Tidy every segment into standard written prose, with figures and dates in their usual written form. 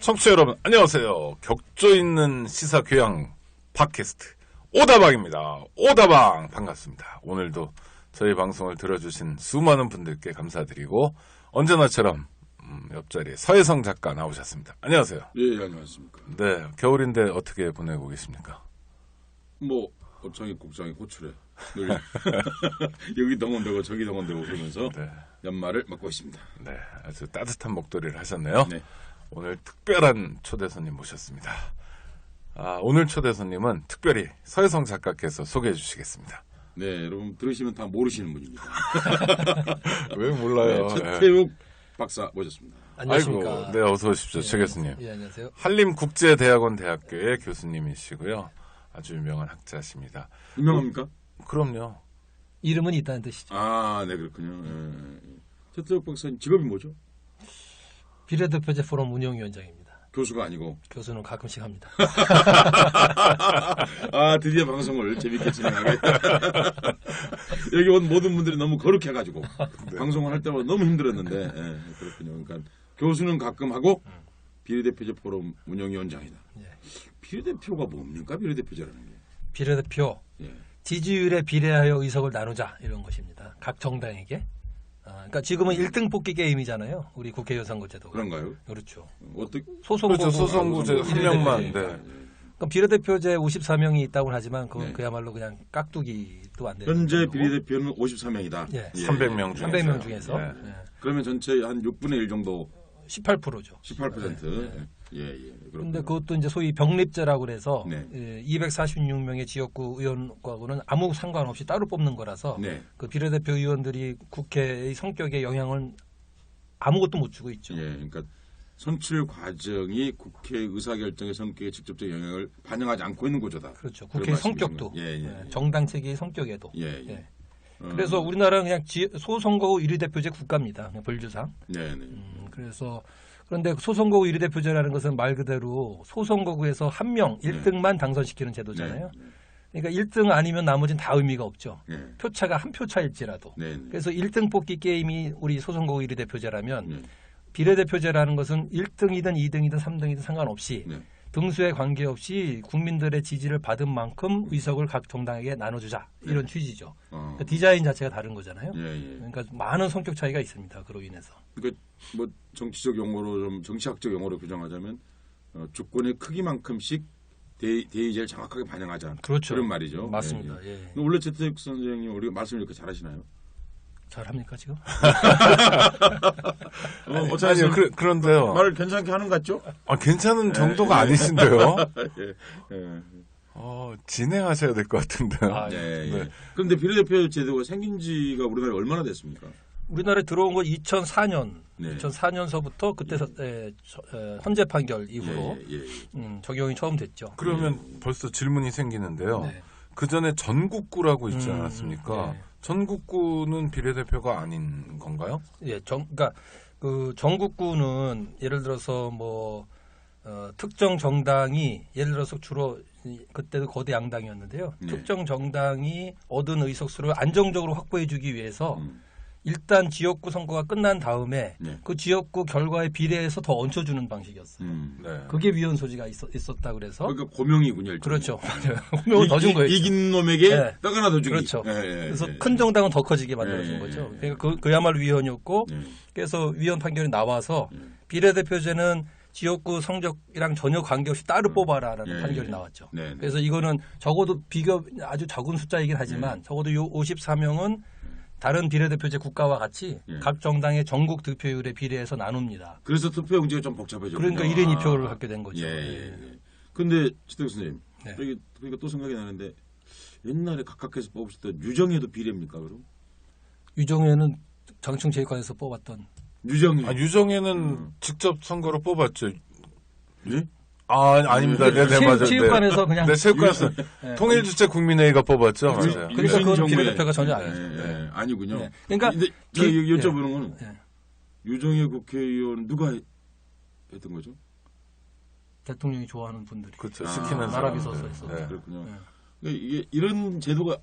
청취자 여러분 안녕하세요. 격조 있는 시사 교양 팟캐스트 오다방입니다. 오다방 반갑습니다. 오늘도 저희 방송을 들어주신 수많은 분들께 감사드리고 언제나처럼 옆자리에 서혜성 작가 나오셨습니다. 안녕하세요. 예, 안녕하십니까. 네, 겨울인데 어떻게 보내고 계십니까? 뭐 옷장에 곡장에 고추래 여기 동원되고 저기 동원되고 그러면서 네. 연말을 맞고 있습니다. 네, 아주 따뜻한 목도리를 하셨네요. 네. 오늘 특별한 초대 손님 모셨습니다. 오늘 초대 손님은 특별히 서혜성 작가께서 소개해 주시겠습니다. 네, 여러분 들으시면 다 모르시는 분입니다. 왜 몰라요? 네, 최태욱 박사 모셨습니다. 안녕하십니까. 아이고, 네, 어서 오십시오, 최 교수님. 예, 안녕하세요. 한림국제대학원 대학교의 교수님이시고요. 아주 유명한 학자십니다. 유명합니까? 그럼요. 이름은 있다는 뜻이죠. 아, 네, 그렇군요. 예. 최태욱 박사님 직업이 뭐죠? 비례대표제 포럼 운영위원장입니다. 교수가 아니고. 교수는 가끔씩 합니다. 아, 드디어 방송을 재밌게 진행하게. 여기 온 모든 분들이 너무 거룩해가지고 네. 방송을 할 때마다 너무 힘들었는데 예, 그렇군요. 그러니까 교수는 가끔 하고 비례대표제 포럼 운영위원장이다. 예. 비례대표가 뭡니까? 비례대표제라는 게. 비례대표 예. 지지율에 비례하여 의석을 나누자 이런 것입니다. 각 정당에게. 그러니까 지금은 1등 뽑기 게임이잖아요. 우리 국회의원 선거제도가. 그런가요? 그렇죠. 어떻게? 소선거구. 그렇죠. 소선구제 한 명만. 네. 그럼 비례대표제 54명이 있다고 하지만 그건 네. 그야말로 그냥 깍두기도 안 되는 현재 거고. 비례대표는 54명이다. 예. 300명 중에서. 300명 중에서. 네. 예. 그러면 전체 한 6분의 1 정도 18%죠. 18%. 예. 그런데 그것도 이제 소위 병립제라고 그래서 네. 246명의 지역구 의원과는 아무 상관없이 따로 뽑는 거라서 네. 그 비례대표 의원들이 국회의 성격에 영향을 아무것도 못 주고 있죠. 예. 그러니까 선출 과정이 국회 의사결정의 성격에 직접적 영향을 반영하지 않고 있는 구조다. 그렇죠. 그런 국회 말씀이신 성격도 거예요. 예. 정당 체계의 성격에도. 예. 예. 그래서 우리나라는 그냥 소선거구 1위 대표제 국가입니다. 그냥 본질상. 네. 그래서 그런데 소선거구 1위 대표제라는 것은 말 그대로 소선거구에서 한 명 1등만 당선시키는 제도잖아요. 그러니까 1등 아니면 나머지는 다 의미가 없죠. 네. 표차가 한 표 차일지라도. 네. 그래서 1등 뽑기 게임이 우리 소선거구 1위 대표제라면 네. 비례대표제라는 것은 1등이든 2등이든 3등이든 상관없이 네. 등수에 관계없이 국민들의 지지를 받은 만큼 의석을 각 정당에게 나눠주자 이런 취지죠. 그러니까 디자인 자체가 다른 거잖아요. 예. 그러니까 많은 성격 차이가 있습니다. 그로 인해서. 그러니까 뭐 정치적 용어로 좀 정치학적 용어로 규정하자면 주권의 크기만큼씩 대의제를 정확하게 반영하자. 그렇죠. 그런 말이죠. 맞습니다. 예. 예. 원래 최태욱 선생님 우리가 말씀을 이렇게 잘하시나요? 잘합니까 지금? 아니요, 그런데요. 말을 괜찮게 하는 것 같죠? 괜찮은 정도가 아니신데요. 예. 진행하셔야 될 것 같은데요. 예. 네. 그런데 비례대표 제도가 생긴 지가 우리나라에 얼마나 됐습니까? 우리나라에 들어온 건 2004년. 네. 2004년서부터 그때 헌재 판결 이후로 예. 적용이 처음 됐죠. 그러면 벌써 질문이 생기는데요. 네. 그 전에 전국구라고 있지 않았습니까? 네. 전국구는 비례대표가 아닌 건가요? 예, 그러니까 그 전국구는 예를 들어서 뭐 특정 정당이 예를 들어서 주로 그때도 거대 양당이었는데요. 네. 특정 정당이 얻은 의석수를 안정적으로 확보해주기 위해서 일단 지역구 선거가 끝난 다음에 네. 그 지역구 결과에 비례해서 더 얹혀주는 방식이었어요. 네. 그게 위헌 소지가 있었다 그래서 그러니까 고명이군요. 일종의. 그렇죠. 고명을 더 준 거예요. 이긴 놈에게 네. 떡 하나 더 주기. 그렇죠. 예. 그래서 큰 정당은 더 커지게 만들어준 예. 거죠. 그러니까 그야말로 위헌이었고 그래서 위헌 판결이 나와서 비례대표제는 지역구 성적이랑 전혀 관계없이 따로 뽑아라라는 판결이 나왔죠. 네. 그래서 이거는 적어도 아주 적은 숫자이긴 하지만 적어도 요 54명은 다른 비례대표제 국가와 같이 각 정당의 전국 득표율에 비례해서 나눕니다. 그래서 투표 용지가 좀 복잡해졌군요. 그러니까 1인 2표를 갖게 된 거죠. 예. 근데 최태욱 선생님, 네. 그러니까 또 생각이 나는데 옛날에 각각해서 뽑으셨던 유정에도 비례입니까 그럼? 유정에는 장충체육관에서 뽑았던 유정이. 유정에는 직접 선거로 뽑았죠. 예? 아닙니다. 네, 맞아요. 체육관에서 그냥. 네, 체육관에서 통일주체국민회의가 뽑았죠. 맞아요. 그러니까 그건 비례대표가 전혀 아니죠. 아니군요. 네. 그러니까 근데 제가 여쭤보는 거는 네. 유정의 국회의원 누가 했던 거죠? 대통령이 좋아하는 분들이. 그렇죠. 시키는 나라 사람들. 비서소에서. 네. 그렇군요. 네. 그러니까 이게 이런 제도가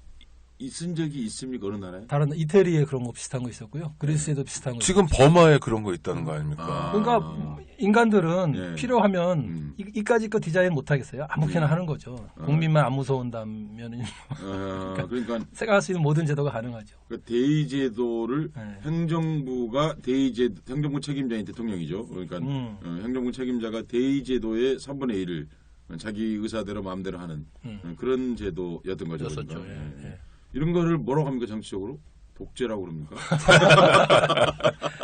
쓴 적이 있습니까? 어느 나라에? 다른 이태리에 그런 거 비슷한 거 있었고요. 그리스에도 비슷한 거. 지금 버마에 그런 거 있다는 거 아닙니까? 그러니까 인간들은 예. 필요하면 이까지 거 디자인 못 하겠어요. 아무렇게나 하는 거죠. 국민만 안 무서운다면 그러니까 생각할 수 있는 모든 제도가 가능하죠. 그 대의제도를 네. 행정부 책임자인 대통령이죠. 그러니까 행정부 책임자가 대의제도의 3분의 1을 자기 의사대로 마음대로 하는 그런 제도였던 거죠. 였었죠. 그러니까. 예, 예. 이런 거를 뭐라고 합니까 정치적으로? 독재라고 그럽니까?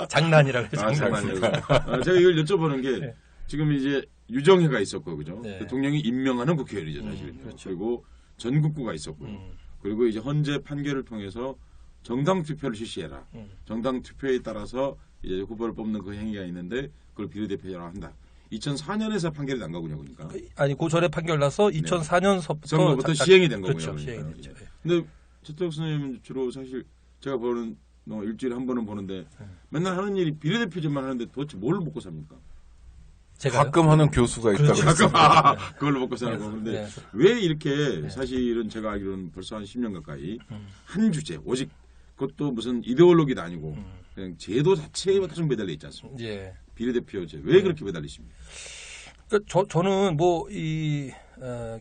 장난이라고 해요. 장난이라고. 제가 이걸 여쭤보는 게 네. 지금 이제 유정회가 있었고 그죠? 네. 대통령이 임명하는 국회의원이죠 사실은. 그렇죠. 그리고 전국구가 있었고요. 그리고 이제 헌재 판결을 통해서 정당 투표를 실시해라. 정당 투표에 따라서 이제 후보를 뽑는 그 행위가 있는데 그걸 비례대표라고 한다. 2004년에서 판결이 난 거군요, 그러니까. 아니 그 전에 판결 나서 2004년서부터 선거부터 시행이 된 거군요. 그렇죠, 그러니까. 시행이 됐죠. 예. 근데 최태욱 선생님은 주로 사실 제가 보는 일주일에 한 번은 보는데 맨날 하는 일이 비례대표제만 하는데 도대체 뭘 먹고 삽니까? 제가요? 가끔 하는 교수가 있다고 그렇죠. 그랬습니다. 그걸로 먹고 사는 거. 근데 네. 왜 이렇게 사실은 제가 알기로는 벌써 한 10년 가까이 한 주제 오직 그것도 무슨 이데올로기도 아니고 그냥 제도 자체에 계속 매달려 있지 않습니까? 예. 비례대표제 왜 그렇게 매달리십니까? 그러니까 저는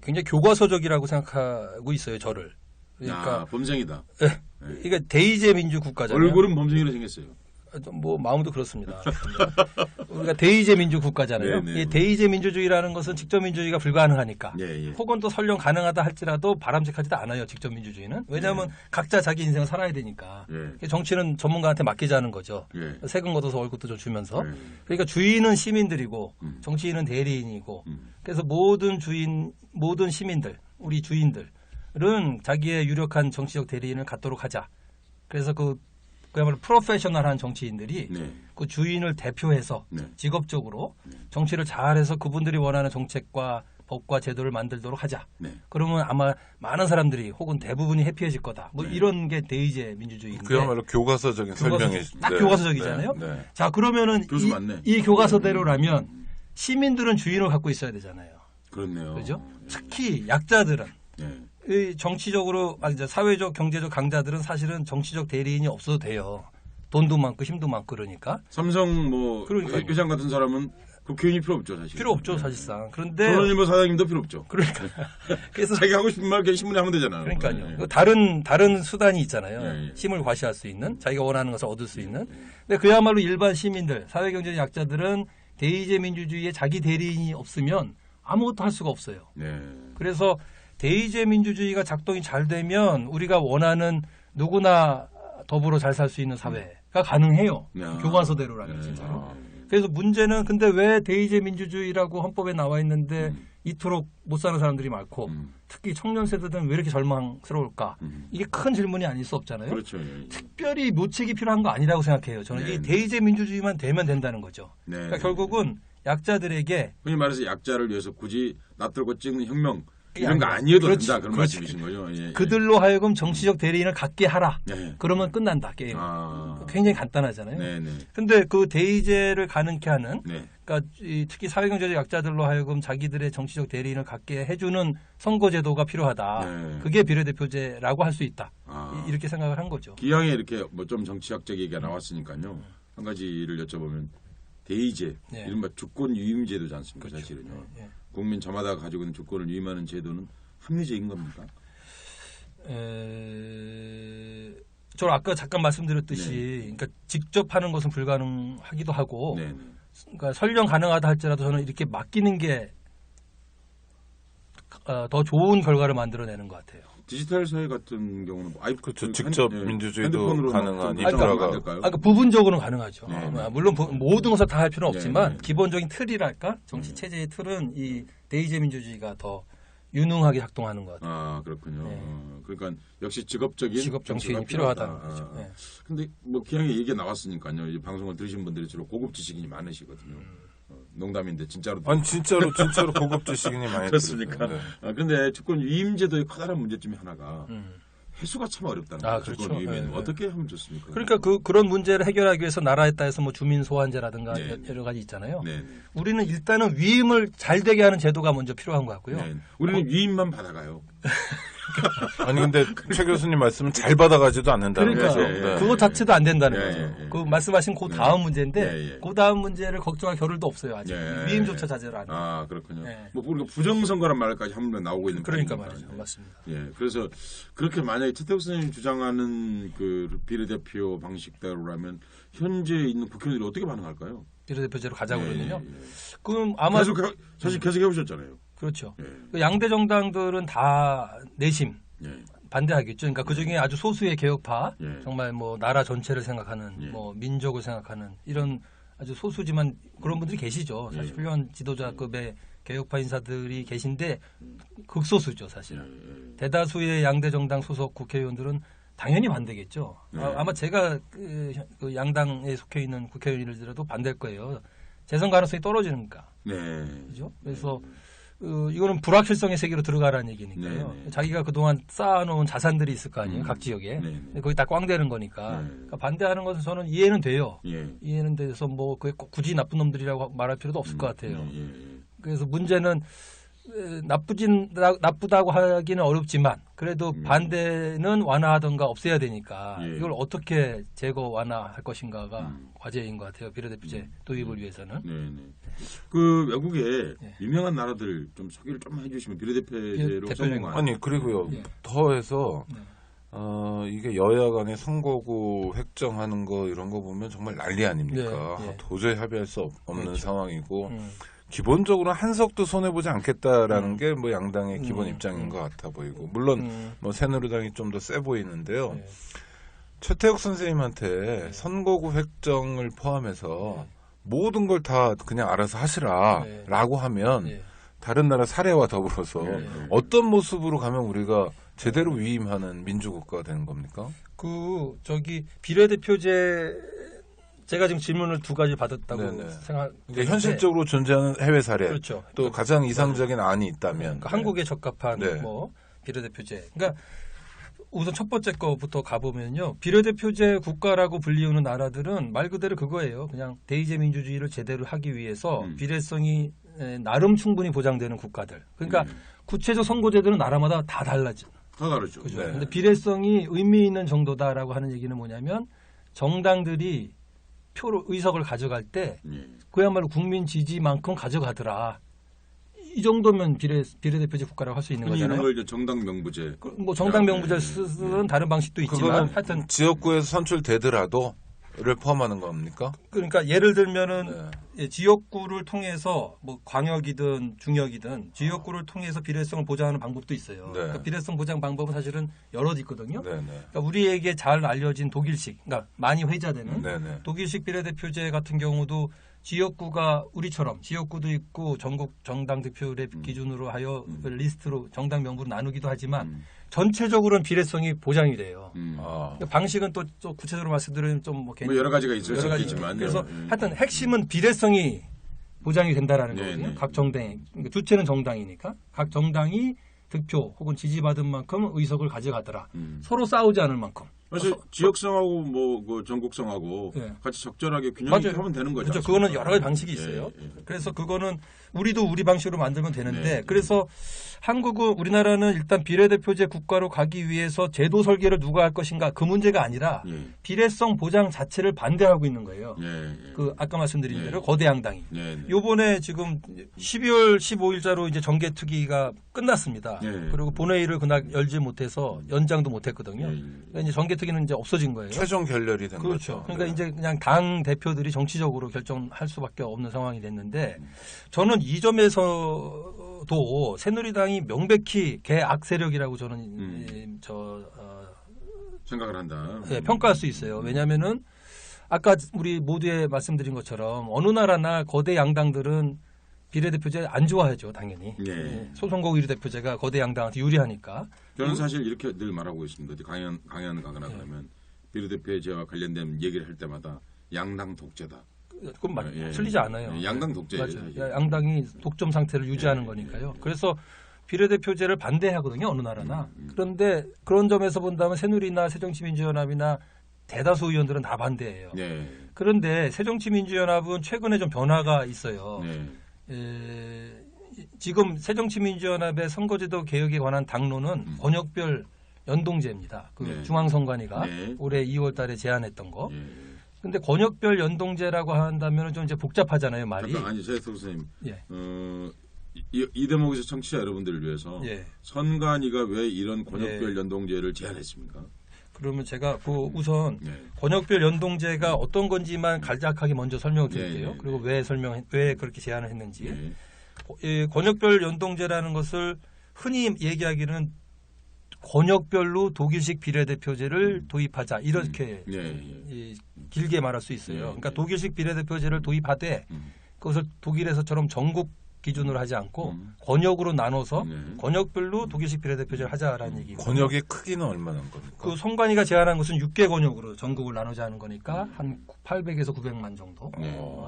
굉장히 교과서적이라고 생각하고 있어요. 저를. 그러니까 범생이다. 그러니까 대의제 민주 국가잖아요. 얼굴은 범생이로 생겼어요. 뭐 마음도 그렇습니다. 우리가 대의제 민주 국가잖아요. 네, 네. 이 대의제 민주주의라는 것은 직접 민주주의가 불가능하니까. 예, 예. 혹은 또 설령 가능하다 할지라도 바람직하지도 않아요. 직접 민주주의는. 왜냐하면 각자 자기 인생을 살아야 되니까. 예. 정치는 전문가한테 맡기자는 거죠. 예. 세금 걷어서 월급도 좀 주면서. 예. 그러니까 주인은 시민들이고 정치인은 대리인이고. 그래서 모든 시민들, 우리 주인들은 자기의 유력한 정치적 대리인을 갖도록 하자. 그래서 그야말로 프로페셔널한 정치인들이 네. 그 주인을 대표해서 네. 직업적으로 정치를 잘해서 그분들이 원하는 정책과 법과 제도를 만들도록 하자. 네. 그러면 아마 많은 사람들이 혹은 대부분이 해피해질 거다. 뭐 네. 이런 게 대의제 민주주의인데. 그야말로 교과서적인 설명이 딱 교과서적이잖아요. 네, 네. 자 그러면은 교수 맞네. 이 교과서대로라면 시민들은 주인을 갖고 있어야 되잖아요. 그렇네요. 그죠? 특히 약자들은 네. 이 정치적으로 이제 사회적 경제적 강자들은 사실은 정치적 대리인이 없어도 돼요. 돈도 많고 힘도 많고 그러니까 삼성 그러니까요. 회장 같은 사람은 국회의원이 필요 없죠 사실. 필요 없죠 사실상. 그런데 조선일보 사장님도 필요 없죠. 그러니까 그래서 자기 하고 싶은 말 그냥 신문에 하면 되잖아요. 그러니까요. 네. 다른 수단이 있잖아요. 예, 예. 힘을 과시할 수 있는 자기가 원하는 것을 얻을 수 있는. 근데 그야말로 일반 시민들, 사회경제적 약자들은 대의제 민주주의에 자기 대리인이 없으면 아무것도 할 수가 없어요. 네. 그래서 대의제 민주주의가 작동이 잘 되면 우리가 원하는 누구나 더불어 잘 살 수 있는 사회가 가능해요. 야. 교과서대로라면 네. 진짜로. 그래서 문제는 근데 왜 대의제 민주주의라고 헌법에 나와 있는데 이토록 못 사는 사람들이 많고 특히 청년 세대들은 왜 이렇게 절망스러울까? 이게 큰 질문이 아닐 수 없잖아요. 그렇죠. 예. 특별히 묘책이 필요한 거 아니라고 생각해요. 저는 네. 이 대의제 민주주의만 되면 된다는 거죠. 네. 그러니까 결국은 약자들에게 흔히 말해서 약자를 위해서 굳이 납들고 찍는 혁명 이런 거 아니어도 그렇지, 된다 그런 그렇지. 말씀이신 거죠. 예, 예. 그들로 하여금 정치적 대리인을 갖게 하라. 예. 그러면 끝난다 게임. 아. 굉장히 간단하잖아요. 네네. 근데 그 대의제를 가능케 하는 네. 그러니까 특히 사회경제적 약자들로 하여금 자기들의 정치적 대리인을 갖게 해주는 선거제도가 필요하다. 네. 그게 비례대표제라고 할 수 있다. 아. 이렇게 생각을 한 거죠. 기왕에 이렇게 뭐 좀 정치학적 얘기가 나왔으니까요. 한 가지를 여쭤보면 대의제, 네. 이른바 주권 유임제도지 않습니까? 그렇죠. 사실은요. 예. 국민 저마다 가지고 있는 주권을 유임하는 제도는 합리적인 겁니까? 저는 아까 잠깐 말씀드렸듯이 그러니까 직접 하는 것은 불가능하기도 하고 네. 그러니까 설령 가능하다 할지라도 저는 이렇게 맡기는 게 더 좋은 결과를 만들어내는 것 같아요. 디지털 사회 같은 경우는 뭐 그렇죠. 직접 민주주의도 핸드폰으로 가능한 인프라가 인프라가- 그러니까 부분적으로는 가능하죠. 네, 네. 물론 모든 것을 다 할 필요는 네, 없지만 네. 기본적인 틀이랄까 정치 체제의 틀은 이 대의제 민주주의가 더 유능하게 작동하는 것 같아요. 아 그렇군요. 네. 그러니까 역시 직업적인 직업 정치인이 정치가 필요하다는 필요하다. 거죠. 네. 근데 뭐 기왕에 얘기가 나왔으니까요. 이 방송을 들으신 분들이 주로 고급 지식인이 많으시거든요. 농담인데 진짜로. 아니 진짜로 고급 지식인이 많이 그렇습니까? 들어요. 네. 근데 주권 유임제도의 커다란 문제점이 하나가 해수가 참 어렵다는 거예요. 그렇죠. 주권 유임에는 네, 어떻게 하면 좋습니까? 그러니까 그런 문제를 해결하기 위해서 나라에 따라서 뭐 주민 소환제라든가 네. 여러 가지 있잖아요. 네. 우리는 일단은 위임을 잘 되게 하는 제도가 먼저 필요한 것 같고요. 네. 우리는 유임만 받아가요. 아니 근데 최 교수님 말씀은 잘 받아가지도 않는다는 그러니까 거죠. 네. 그거 자체도 안 된다는 예, 거죠. 예, 예. 그 말씀하신 그 다음 문제인데 예, 예. 그 다음 문제를 걱정할 겨를도 없어요. 아직 예. 위임조차 자제를 안 해요. 아 그렇군요. 예. 뭐 우리가 부정선거란 말까지 한번 나오고 있는 그러니까 판이니까. 말이죠. 맞습니다. 예, 그래서 그렇게 만약에 최태욱 선생님이 주장하는 그 비례대표 방식대로라면 현재 있는 국회의원들이 어떻게 반응할까요? 비례대표제로 가자고 그러면요. 예, 예. 그럼 아마 사실 계속 해오셨잖아요. 그렇죠. 예, 그 양대 정당들은 다 내심 예, 반대하겠죠. 그러니까 그 중에 아주 소수의 개혁파, 예. 정말 뭐 나라 전체를 생각하는, 예. 뭐 민족을 생각하는 이런 아주 소수지만 그런 분들이 계시죠. 사실 예. 훌륭한 지도자급의 개혁파 인사들이 계신데 극소수죠, 사실은. 예. 대다수의 양대 정당 소속 국회의원들은 당연히 반대겠죠. 네. 아마 제가 그 양당에 속해 있는 국회의원이라도 반대할 거예요. 재선 가능성이 떨어지니까. 네. 그죠? 그래서 이거는 불확실성의 세계로 들어가라는 얘기니까요. 네, 네. 자기가 그동안 쌓아놓은 자산들이 있을 거 아니에요. 각 지역에. 네, 네. 거기 다 꽝되는 거니까. 네. 그러니까 반대하는 것은 저는 이해는 돼요. 예. 이해는 돼서 뭐 그게 꼭 굳이 나쁜 놈들이라고 말할 필요도 없을 것 같아요. 예, 예. 그래서 문제는 나쁘다고 하기는 어렵지만 그래도 반대는 완화하던가 없애야 되니까 예. 이걸 어떻게 제거 완화할 것인가가 과제인 것 같아요. 비례대표제 도입을 위해서는. 네, 네. 그 외국의 예. 유명한 나라들 좀 소개를 좀 해주시면 비례대표제로 대표적인 성공한. 아니 그리고요 예. 더해서 네. 이게 여야 간에 선거구 획정하는 거 이런 거 보면 정말 난리 아닙니까? 네, 네. 도저히 합의할 수 없는 그렇죠. 상황이고 음. 기본적으로 한석도 손해 보지 않겠다라는 게 뭐 양당의 기본 입장인 것 같아 보이고 물론 뭐 새누리당이 좀 더 세 보이는데요. 네. 최태욱 선생님한테 선거구 획정을 포함해서 네. 모든 걸 다 그냥 알아서 하시라라고 하면 네. 다른 나라 사례와 더불어서 네. 어떤 모습으로 가면 우리가 제대로 위임하는 민주국가가 되는 겁니까? 비례대표제 제가 지금 질문을 두 가지 받았다고 네네. 생각하는데 이제 현실적으로 존재하는 해외 사례 그렇죠. 또 가장 이상적인 안이 있다면 그러니까 한국에 적합한 네. 뭐 비례대표제. 그러니까 우선 첫 번째 거부터 가보면요. 비례대표제 국가라고 불리우는 나라들은 말 그대로 그거예요. 그냥 대의제 민주주의를 제대로 하기 위해서 비례성이 나름 충분히 보장되는 국가들. 그러니까 구체적 선거제도는 나라마다 다 달라져. 다 다르죠. 그죠. 네. 근데 비례성이 의미 있는 정도다라고 하는 얘기는 뭐냐면 정당들이 의석을 가져갈 때 예. 그야말로 국민 지지만큼 가져가더라. 이 정도면 비례대표제 국가라고 할 수 있는 흔히 이런 거잖아요. 걸 이제 정당 명부제. 뭐 정당 명부제를 쓰는 다른 방식도 있지만 그거는 하여튼 지역구에서 선출되더라도 를 포함하는 겁니까? 그러니까 예를 들면은 네. 예, 지역구를 통해서 뭐 광역이든 중역이든 지역구를 통해서 비례성을 보장하는 방법도 있어요. 네. 그러니까 비례성 보장 방법은 사실은 여러 있거든요. 네네. 그러니까 우리에게 잘 알려진 독일식, 그러니까 많이 회자되는 네네. 독일식 비례대표제 같은 경우도 지역구가 우리처럼 지역구도 있고 전국 정당 득표율의 기준으로 하여 그 리스트로 정당 명부로 나누기도 하지만 전체적으로는 비례성이 보장이 돼요. 아, 그러니까 방식은 또 구체적으로 말씀드리면 좀 뭐 뭐 여러 가지가 있을 수 여러 가지 있겠지만. 그래서 하여튼 핵심은 비례성이 보장이 된다라는 네, 거거든요. 네. 각 정당이 그러니까 주체는 정당이니까 각 정당이 득표 혹은 지지받은 만큼 의석을 가져가더라. 서로 싸우지 않을 만큼. 사실 지역성하고 뭐 전국성하고 예. 같이 적절하게 균형 있게 맞아요. 하면 되는 거죠. 그렇죠. 그거는 여러 가지 방식이 있어요. 예, 예. 그래서 그거는 우리도 우리 방식으로 만들면 되는데 네. 그래서 우리나라는 일단 비례대표제 국가로 가기 위해서 제도 설계를 누가 할 것인가 그 문제가 아니라 예. 비례성 보장 자체를 반대하고 있는 거예요. 예, 예. 그 아까 말씀드린 네. 대로 거대 양당이. 네, 네. 요번에 지금 12월 15일자로 이제 정개특위가 끝났습니다. 네. 그리고 본회의를 그날 열지 못해서 연장도 못했거든요. 네. 그러니까 이제 정개특위는 이제 없어진 거예요. 최종 결렬이 된 그렇죠. 거죠. 그러니까 네. 이제 그냥 당 대표들이 정치적으로 결정할 수밖에 없는 상황이 됐는데 저는 이 점에서도 새누리당이 명백히 개악 세력이라고 저는 생각을 한다. 예, 평가할 수 있어요. 왜냐하면은 아까 우리 모두에 말씀드린 것처럼 어느 나라나 거대 양당들은 비례대표제 안 좋아하죠, 당연히. 예. 예, 소선거구 비례대표제가 거대 양당한테 유리하니까. 저는 사실 이렇게 늘 말하고 있습니다. 강연 가거나 네. 그러면 비례대표제와 관련된 얘기를 할 때마다 양당 독재다. 그건 예, 예. 틀리지 않아요. 예, 양당 독재예요, 맞아요. 사실. 양당이 독점 상태를 유지하는 거니까요. 그래서 비례대표제를 반대하거든요, 어느 나라나. 그런데 그런 점에서 본다면 새누리나 새정치민주연합이나 대다수 의원들은 다 반대해요. 네. 그런데 새정치민주연합은 최근에 좀 변화가 있어요. 네. 지금 새정치민주연합의 선거제도 개혁에 관한 당론은 권역별 연동제입니다. 그 네. 중앙선관위가 네. 올해 2월달에 제안했던 거. 예. 근데 권역별 연동제라고 한다면 좀 이제 복잡하잖아요, 말이. 잠깐 아니 최혜석 선생님. 예. 이 대목에서 청취자 여러분들을 위해서 예. 선관위가 왜 이런 권역별 예. 연동제를 제안했습니까? 그러면 제가 그 우선 예. 권역별 연동제가 어떤 건지만 간략하게 먼저 설명을 드릴게요. 예, 예, 그리고 왜 그렇게 제안을 했는지. 예. 이 권역별 연동제라는 것을 흔히 얘기하기는 권역별로 독일식 비례대표제를 도입하자 이렇게 예, 예. 길게 말할 수 있어요. 예, 그러니까 예. 독일식 비례대표제를 도입하되 그것을 독일에서처럼 전국 기준으로 하지 않고 권역으로 나눠서 네. 권역별로 독일식 비례대표제를 하자라는 얘기고. 권역의 크기는 얼마나 겁니까? 그 선관위가 제안한 것은 6개 권역으로 전국을 나누자는 거니까 한 800에서 900만 정도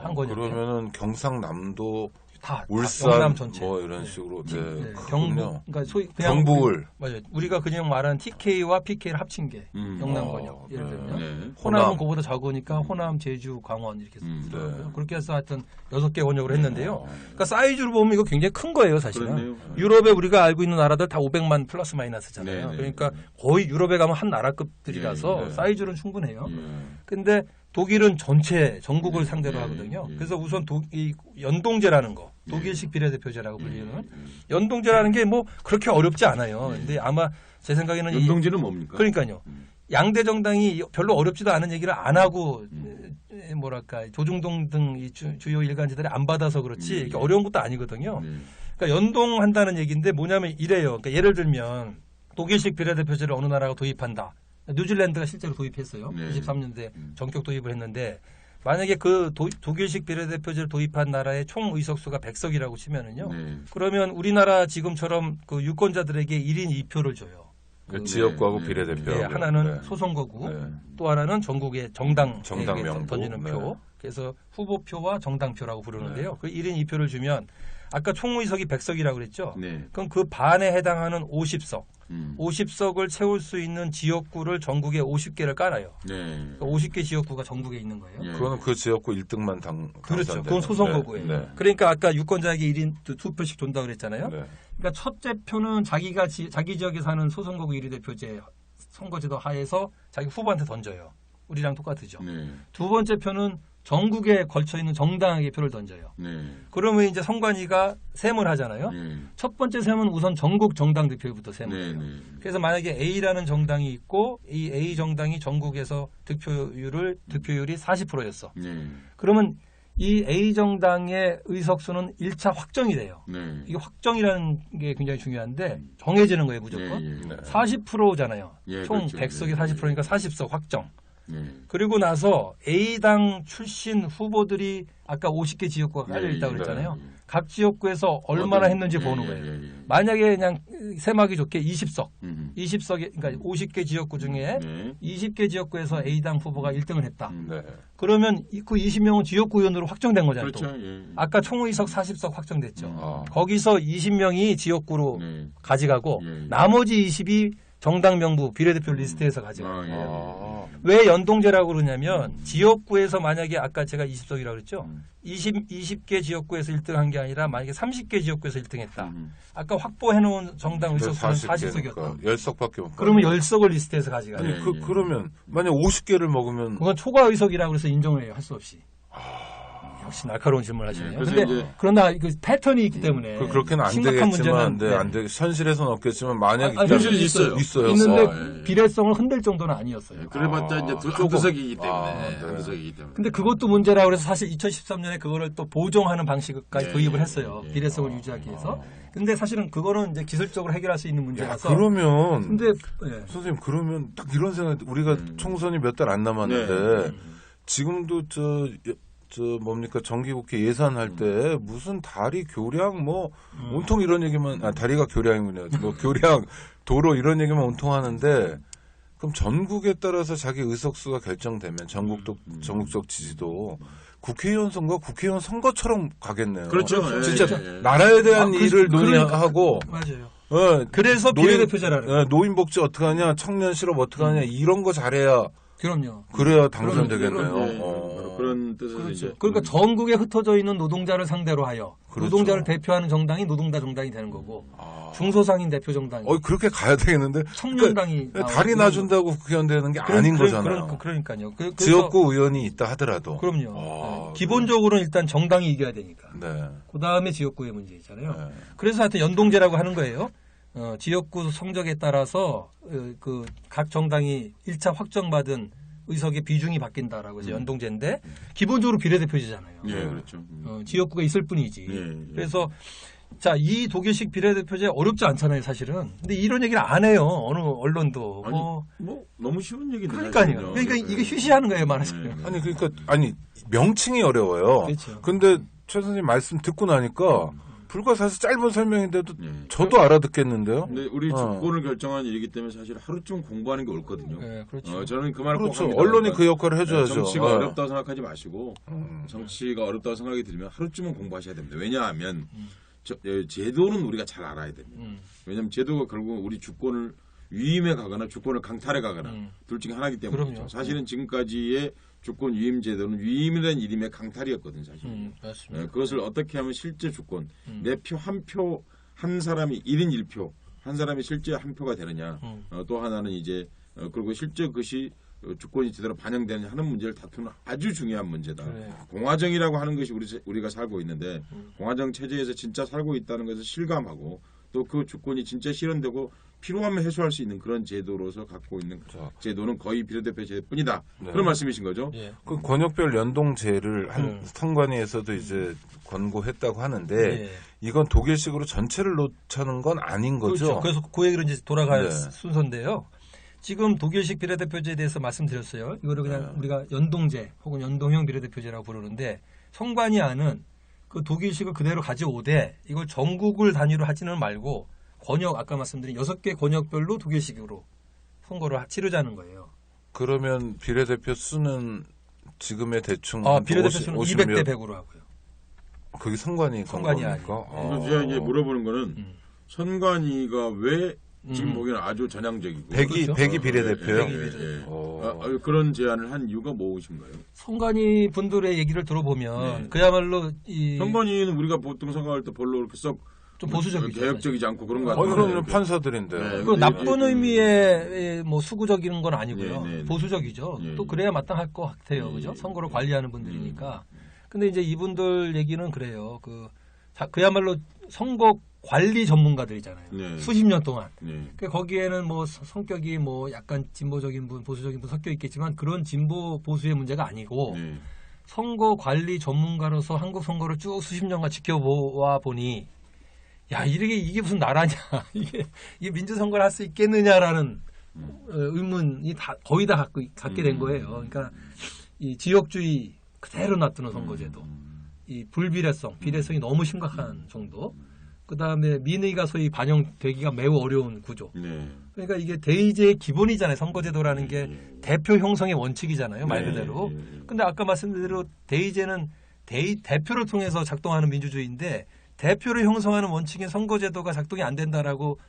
한 권역에. 그러면은 경상남도, 다 울산 영남 전체. 뭐 이런 식으로 네, 네, 크군요. 경북, 그러니까 소위 그냥 경북을 맞아요. 우리가 그냥 말하는 TK와 PK를 합친 게 영남 권역. 예를 네. 들면 네. 호남은 호남. 그보다 적으니까 호남, 제주, 강원 이렇게 네. 쓰더라고요. 그렇게 해서 하여튼 6개 권역으로 했는데요. 그러니까 사이즈로 보면 이거 굉장히 큰 거예요, 사실은. 그렇네요. 유럽에 우리가 알고 있는 나라들 다 500만 플러스 마이너스잖아요. 네, 네. 그러니까 거의 유럽에 가면 한 나라급들이라서 네, 네. 사이즈는 충분해요. 예. 근데 독일은 전체 전국을 네, 상대로 네, 하거든요. 네. 그래서 우선 이 연동제라는 거, 독일식 비례대표제라고 불리는 연동제라는 게 뭐 그렇게 어렵지 않아요. 근데 아마 제 생각에는 연동제는 뭡니까? 그러니까요. 양대 정당이 별로 어렵지도 않은 얘기를 안 하고 뭐랄까 조중동 등 이 주요 일간지들이 안 받아서 그렇지 이게 어려운 것도 아니거든요. 네. 그러니까 연동한다는 얘기인데 뭐냐면 이래요. 그러니까 예를 들면 독일식 비례대표제를 어느 나라가 도입한다. 뉴질랜드가 실제로 도입했어요. 네. 93년대 전격 도입을 했는데 만약에 그 독일식 비례대표제를 도입한 나라의 총 의석수가 100석이라고 치면은요. 네. 그러면 우리나라 지금처럼 그 유권자들에게 1인 2표를 줘요. 그 지역구하고 네. 비례대표. 네, 하나는 소선거구, 네. 또 하나는 전국의 정당 명부. 던지는 표. 네. 그래서 후보표와 정당표라고 부르는데요. 그 1인 2표를 주면 아까 총 의석이 100석이라고 그랬죠. 네. 그럼 그 반에 해당하는 50석. 50석을 채울 수 있는 지역구를 전국에 50개를 깔아요. 네. 그러니까 50개 지역구가 전국에 있는 거예요. 예. 그거는 그 지역구 1등만 그렇죠. 당선되는. 그건 소선거구예요. 네. 그러니까 아까 유권자에게 1인 2표씩 준다 그랬잖아요. 네. 그러니까 첫째 표는 자기 지역에 사는 소선거구 1위 대표제 선거제도 하에서 자기 후보한테 던져요. 우리랑 똑같으죠. 네. 두 번째 표는 전국에 걸쳐 있는 정당에게 표를 던져요. 네. 그러면 이제 선관위가 셈을 하잖아요. 네. 첫 번째 셈은 우선 전국 정당 득표율부터 셈을 네. 해요. 네. 그래서 만약에 A라는 정당이 있고 이 A 정당이 전국에서 득표율이 40%였어. 네. 그러면 이 A 정당의 의석수는 1차 확정이 돼요. 네. 이게 확정이라는 게 굉장히 중요한데 정해지는 거예요, 무조건. 예, 예. 네. 40%잖아요. 예, 총 그렇죠. 100석이 예, 40%니까 40석 확정. 네. 그리고 나서 A당 출신 후보들이 아까 50개 지역구가 깔려 있다고 예, 그랬잖아요. 예. 각 지역구에서 얼마나 했는지 보는 거예요. 만약에 그냥 세막이 좋게 20석, 20석에 그러니까 50개 지역구 중에 네. 20개 지역구에서 A당 후보가 1등을 했다. 네. 그러면 그 20명은 지역구 의원으로 확정된 거잖아요. 그렇죠. 또. 예. 아까 총의석 40석 확정됐죠. 아. 거기서 20명이 지역구로 네. 가져가고 예. 나머지 20이 정당 명부 비례대표 리스트에서 가져가요. 아, 예. 아. 왜 연동제라고 그러냐면 지역구에서 만약에 아까 제가 20석이라고 그랬죠. 20개 지역구에서 1등한 게 아니라 만약에 30개 지역구에서 1등했다. 아까 확보해놓은 정당 의석수는 40석이었다. 10석밖에 못. 그러면 10석을 리스트에서 가져가요. 아니 예, 그 예. 그러면 만약 50개를 먹으면 그건 초과 의석이라고 해서 인정을 해요. 할 수 없이. 역시 날카로운 질문을 하시네요. 예, 그래서 근데 이제- 그러나 그 패턴이 있기 때문에 그렇게는 안 심각한 되겠지만, 문제는 안 되, 현실에서는 없겠지만 만약 현실이 있어요. 있어요. 있는데 예. 비례성을 흔들 정도는 아니었어요. 그래봤자 이제 한두 석이기 때문에. 네. 한두 석이기 때문에. 근데 그것도 문제라고 해서 사실 2013년에 그거를 또 보정하는 방식까지 예, 도입을 예, 했어요. 예. 비례성을 유지하기 위해서. 근데 사실은 그거는 이제 기술적으로 해결할 수 있는 야, 문제라서. 그러면 근데 예. 선생님 그러면 딱 이런 생각 우리가 총선이 몇 달 안 남았는데 네. 지금도 저 뭡니까 정기국회 예산할 때 무슨 다리 교량 뭐 온통 이런 얘기만 다리가 교량이군요. 뭐 교량 도로 이런 얘기만 온통 하는데 그럼 전국에 따라서 자기 의석수가 결정되면 전국적 지지도 국회의원 선거처럼 가겠네요. 그렇죠. 예, 진짜 예, 예. 나라에 대한 일을 그러니까. 논의하고 맞아요. 그래서 비례대표제라는 거예요. 노인복지 어떻게 하냐, 청년 실업 어떻게 하냐 이런 거 잘해야 그럼요. 그래야 당선되겠네요. 그럼, 예, 어. 그런 뜻에서 그렇죠. 이제 그러니까 전국에 흩어져 있는 노동자를 상대로 하여 그렇죠. 노동자를 대표하는 정당이 노동자 정당이 되는 거고 아. 중소상인 대표 정당이 그렇게 가야 되겠는데. 청년당이 다리 놔준다고 국회의원 게 아닌 거잖아요. 그러니까요. 그래서 지역구 의원이 있다 하더라도. 그럼요. 아, 네. 기본적으로는 일단 정당이 이겨야 되니까. 네. 그 다음에 지역구의 문제 있잖아요. 네. 그래서 하여튼 연동제라고 하는 거예요. 지역구 성적에 따라서 그 각 정당이 1차 확정받은 의석의 비중이 바뀐다라고 해서 연동제인데 기본적으로 비례대표제잖아요. 예, 그렇죠. 지역구가 있을 뿐이지. 예. 그래서 자, 이 독일식 비례대표제 어렵지 않잖아요, 사실은. 근데 이런 얘기를 안 해요. 어느 언론도. 아니, 뭐 너무 쉬운 얘기인데. 그러니까요. 그러니까 이게 쉬쉬하는 거예요, 말하자면. 아니 명칭이 어려워요. 그렇죠. 근데 최 선생님 말씀 듣고 나니까 불과사실 짧은 설명인데도 예. 저도 알아듣겠는데요. 근데 우리 주권을 결정한 일이기 때문에 사실 하루쯤 공부하는 게 옳거든요. 네, 그렇죠. 저는 그 말을 꼭 그렇죠. 합니다. 언론이 그러니까 그 역할을 해줘야죠. 정치가 네. 어렵다고 생각하지 마시고 정치가 어렵다고 생각이 들면 하루쯤은 공부하셔야 됩니다. 왜냐하면 제도는 우리가 잘 알아야 됩니다. 왜냐하면 제도가 결국 우리 주권을 위임해 가거나 주권을 강탈해 가거나 둘 중에 하나이기 때문이죠. 그럼요. 사실은 지금까지의 주권 위임 제도는 위임이라는 이름의 강탈이었거든요. 사실. 맞습니다. 그것을 어떻게 하면 실제 주권 내 표 한 사람이 1인 1표 한 사람이 실제 한 표가 되느냐 또 하나는 이제 그리고 실제 그것이 주권이 제대로 반영되느냐 하는 문제를 다투는 아주 중요한 문제다. 그래. 공화정이라고 하는 것이 우리가 살고 있는데 공화정 체제에서 진짜 살고 있다는 것을 실감하고 또 그 주권이 진짜 실현되고 필요하면 해소할 수 있는 그런 제도로서 갖고 있는 제도는 거의 비례대표 제도뿐이다. 네. 그런 말씀이신 거죠? 예. 그 권역별 연동제를 한 선관위에서도 이제 권고했다고 하는데 예. 이건 독일식으로 전체를 놓자는 건 아닌 거죠. 그렇죠. 그래서 그 얘기로 이제 돌아갈 네. 순서인데요. 지금 독일식 비례대표제에 대해서 말씀드렸어요. 이거를 그냥 우리가 연동제 혹은 연동형 비례대표제라고 부르는데 선관위 안은 그 독일식을 그대로 가져오되 이걸 전국을 단위로 하지는 말고 권역 아까 말씀드린 6개 권역별로 독일식으로 선거를 치르자는 거예요. 그러면 비례대표 수는 지금의 대충 비례대표 수는 200대 100으로 하고요. 그게 선관위 아니에요. 그래서 제가 이제 물어보는 거는 선관위가 왜 지금 보기에는 아주 전향적이고 100이 비례대표요? 그런 제안을 한 이유가 무엇인가요? 선관위 분들의 얘기를 들어보면 그야말로 이 선관위는 우리가 보통 선거할 때 별로 그렇게 썩 좀 보수적이죠. 개혁적이지 않고 그런 거 같아요. 그럼 판사들인데. 네. 그 나쁜 의미의 뭐 수구적인 건 아니고요. 네. 보수적이죠. 네. 또 그래야 마땅할 것 같아요. 그죠? 선거를 관리하는 분들이니까. 근데 이제 이분들 얘기는 그래요. 그야말로 선거 관리 전문가들이잖아요. 네. 수십 년 동안. 네. 거기에는 뭐 성격이 뭐 약간 진보적인 분, 보수적인 분 섞여 있겠지만 그런 진보 보수의 문제가 아니고 네. 선거 관리 전문가로서 한국 선거를 쭉 수십 년간 지켜보아 보니 야, 이게 무슨 나라냐. 이게 민주선거를 할 수 있겠느냐라는 의문이 거의 다 갖게 된 거예요. 그러니까 이 지역주의 그대로 놔두는 선거제도. 이 불비례성, 비례성이 너무 심각한 정도. 그 다음에 민의가 소위 반영되기가 매우 어려운 구조. 네. 그러니까 이게 대의제의 기본이잖아요. 선거제도라는 게 대표 형성의 원칙이잖아요. 말 그대로. 근데 아까 말씀드린 대로 대의제는 대표를 통해서 작동하는 민주주의인데 대표를 형성하는 원칙인 선거제도가 작동이 안 된다라고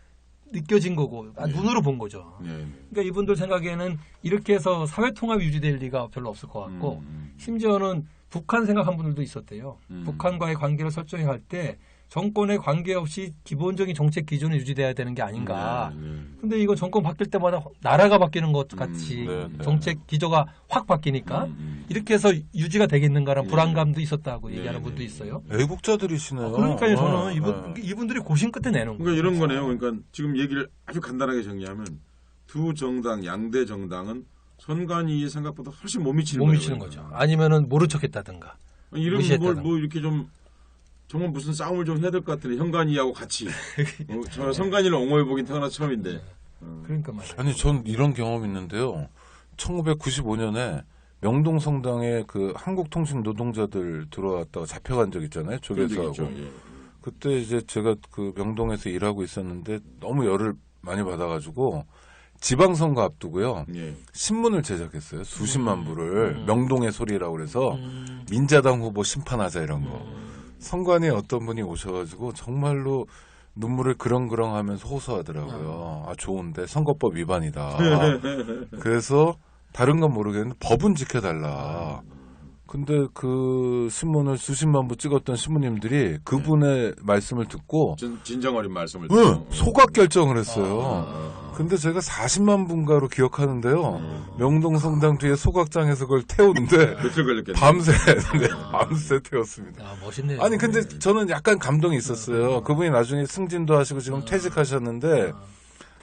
느껴진 거고 눈으로 본 거죠. 그러니까 이분들 생각에는 이렇게 해서 사회통합이 유지될 리가 별로 없을 것 같고 심지어는 북한 생각한 분들도 있었대요. 북한과의 관계를 설정할 때 정권에 관계없이 기본적인 정책 기준이 유지돼야 되는 게 아닌가. 근데 이거 정권 바뀔 때마다 나라가 바뀌는 것 같이 정책 기조가 확 바뀌니까 이렇게 해서 유지가 되겠는가라는 불안감도 있었다고 얘기하는 분도 있어요. 애국자들이시네요. 그러니까요. 저는 이분들이 고심 끝에 내는 거예요. 그러니까 이런 거네요. 그러니까 지금 얘기를 아주 간단하게 정리하면 두 정당, 양대 정당은 선관위 생각보다 훨씬 못 미치는 못 거예요. 미치는 거죠. 아니면은 모른 척했다든가. 이런 걸 뭐 이렇게 좀 정말 무슨 싸움을 좀 해야 될 것 같은데 현관위하고 같이 저 선관위를 옹호해 보긴 태어나서 처음인데. 그러니까 말이에요. 아니 전 이런 경험 있는데요. 1995년에 명동성당에 그 한국통신 노동자들 들어왔다가 잡혀간 적 있잖아요. 조계사하고. 예. 그때 이제 제가 그 명동에서 일하고 있었는데 너무 열을 많이 받아가지고 지방선거 앞두고요. 예. 신문을 제작했어요. 수십만 부를. 명동의 소리라고 그래서 민자당 후보 심판하자 이런 거. 선관위에 어떤 분이 오셔가지고 정말로 눈물을 그렁그렁 하면서 호소하더라고요. 아, 좋은데 선거법 위반이다. 그래서 다른 건 모르겠는데 법은 지켜달라. 근데 그 신문을 수십만 부 찍었던 신부님들이 그분의 말씀을 듣고 진정 어린 말씀을 소각 결정을 했어요. 근데 제가 40만 분가로 기억하는데요. 명동성당 뒤에 소각장에서 그걸 태우는데 며칠 걸렸겠네요. 밤새 태웠습니다. 아, 멋있네요. 아니 근데 저는 약간 감동이 있었어요. 그분이 나중에 승진도 하시고 지금 퇴직하셨는데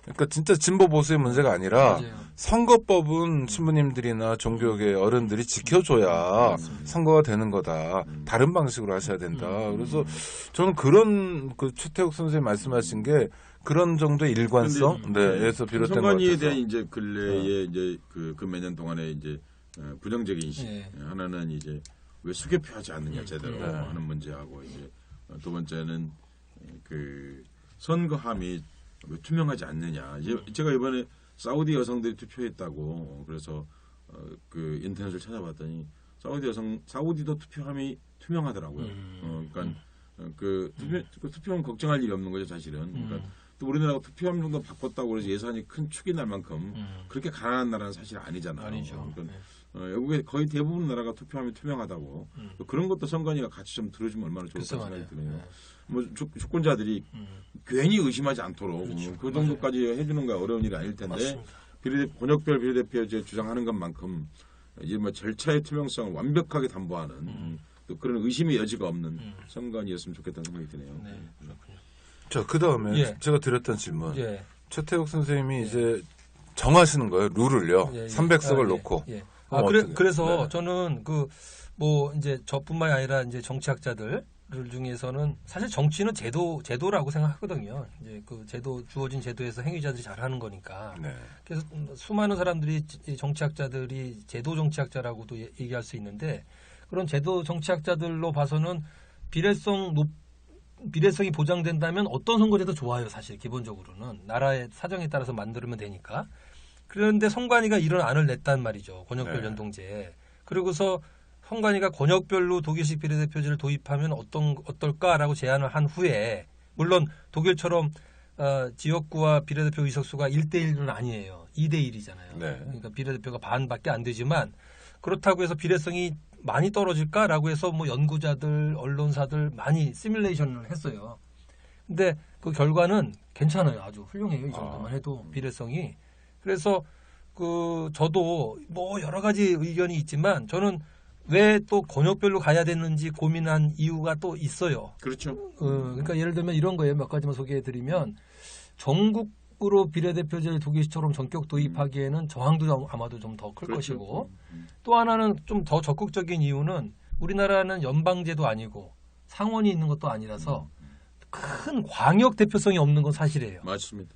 그러니까 진짜 진보 보수의 문제가 아니라 맞아요. 선거법은 신부님들이나 종교계 어른들이 지켜줘야 선거가 되는 거다. 다른 방식으로 하셔야 된다. 그래서 저는 그런 그 최태욱 선생님 말씀하신 게 그런 정도의 일관성에서 비롯된 것 선관위에 같아서. 대한 이제 근래에 이제 그 몇 년 동안에 이제 부정적인 시 하나는 이제 왜 수개표하지 않느냐 제대로 하는 문제하고 이제 두 번째는 그 선거함이 왜 투명하지 않느냐. 제가 이번에 사우디 여성들이 투표했다고 그래서 그 인터넷을 찾아봤더니 사우디도 투표함이 투명하더라고요. 그러니까 그 투표함 걱정할 일이 없는 거죠 사실은. 그러니까 또 우리나라가 투표함 정도 바꿨다고 그래서 예산이 큰 축이 날 만큼 그렇게 가난한 나라는 사실 아니잖아요. 아니죠. 그러니까 외국의 거의 대부분 나라가 투표함이 투명하다고 그런 것도 선관위가 같이 좀 들어주면 얼마나 좋을까 생각이 드네요. 뭐 주권자들이 괜히 의심하지 않도록 그 정도까지 해주는 거 어려운 일이 아닐 텐데 권역별 비례대표제 주장하는 것만큼 이제 뭐 절차의 투명성을 완벽하게 담보하는 또 그런 의심의 여지가 없는 선관위였으면 좋겠다는 생각이 드네요. 네, 그렇군요. 자, 그 다음에 제가 드렸던 질문. 예. 최태욱 선생님이 이제 정하시는 거예요. 룰을요. 300석을 놓고. 그래서 저는 뭐 이제 저뿐만이 아니라 이제 정치학자들 중에서는 사실 정치는 제도라고 생각하거든요. 이제 그 주어진 제도에서 행위자들이 잘하는 거니까. 네. 그래서 수많은 사람들이 정치학자들이 제도 정치학자라고도 얘기할 수 있는데 그런 제도 정치학자들로 봐서는 비례성이 보장된다면 어떤 선거제도 좋아요. 사실 기본적으로는 나라의 사정에 따라서 만들면 되니까. 그런데 선관위가 이런 안을 냈단 말이죠. 권역별 연동제. 그리고서 선관위가 권역별로 독일식 비례대표제를 도입하면 어떨까라고 제안을 한 후에 물론 독일처럼 지역구와 비례대표 의석수가 1대1은 아니에요. 2대1이잖아요. 네. 그러니까 비례대표가 반밖에 안 되지만 그렇다고 해서 비례성이 많이 떨어질까라고 해서 뭐 연구자들, 언론사들 많이 시뮬레이션을 했어요. 근데 그 결과는 괜찮아요. 아주 훌륭해요. 이 정도만 해도 비례성이. 그래서 저도 뭐 여러 가지 의견이 있지만 저는 왜 또 권역별로 가야 되는지 고민한 이유가 또 있어요. 그렇죠. 그러니까 예를 들면 이런 거예요. 몇 가지만 소개해드리면 전국으로 비례대표제를 독일시처럼 전격 도입하기에는 저항도 아마도 좀 더 클 것이고 또 하나는 좀 더 적극적인 이유는 우리나라는 연방제도 아니고 상원이 있는 것도 아니라서 큰 광역 대표성이 없는 건 사실이에요. 맞습니다.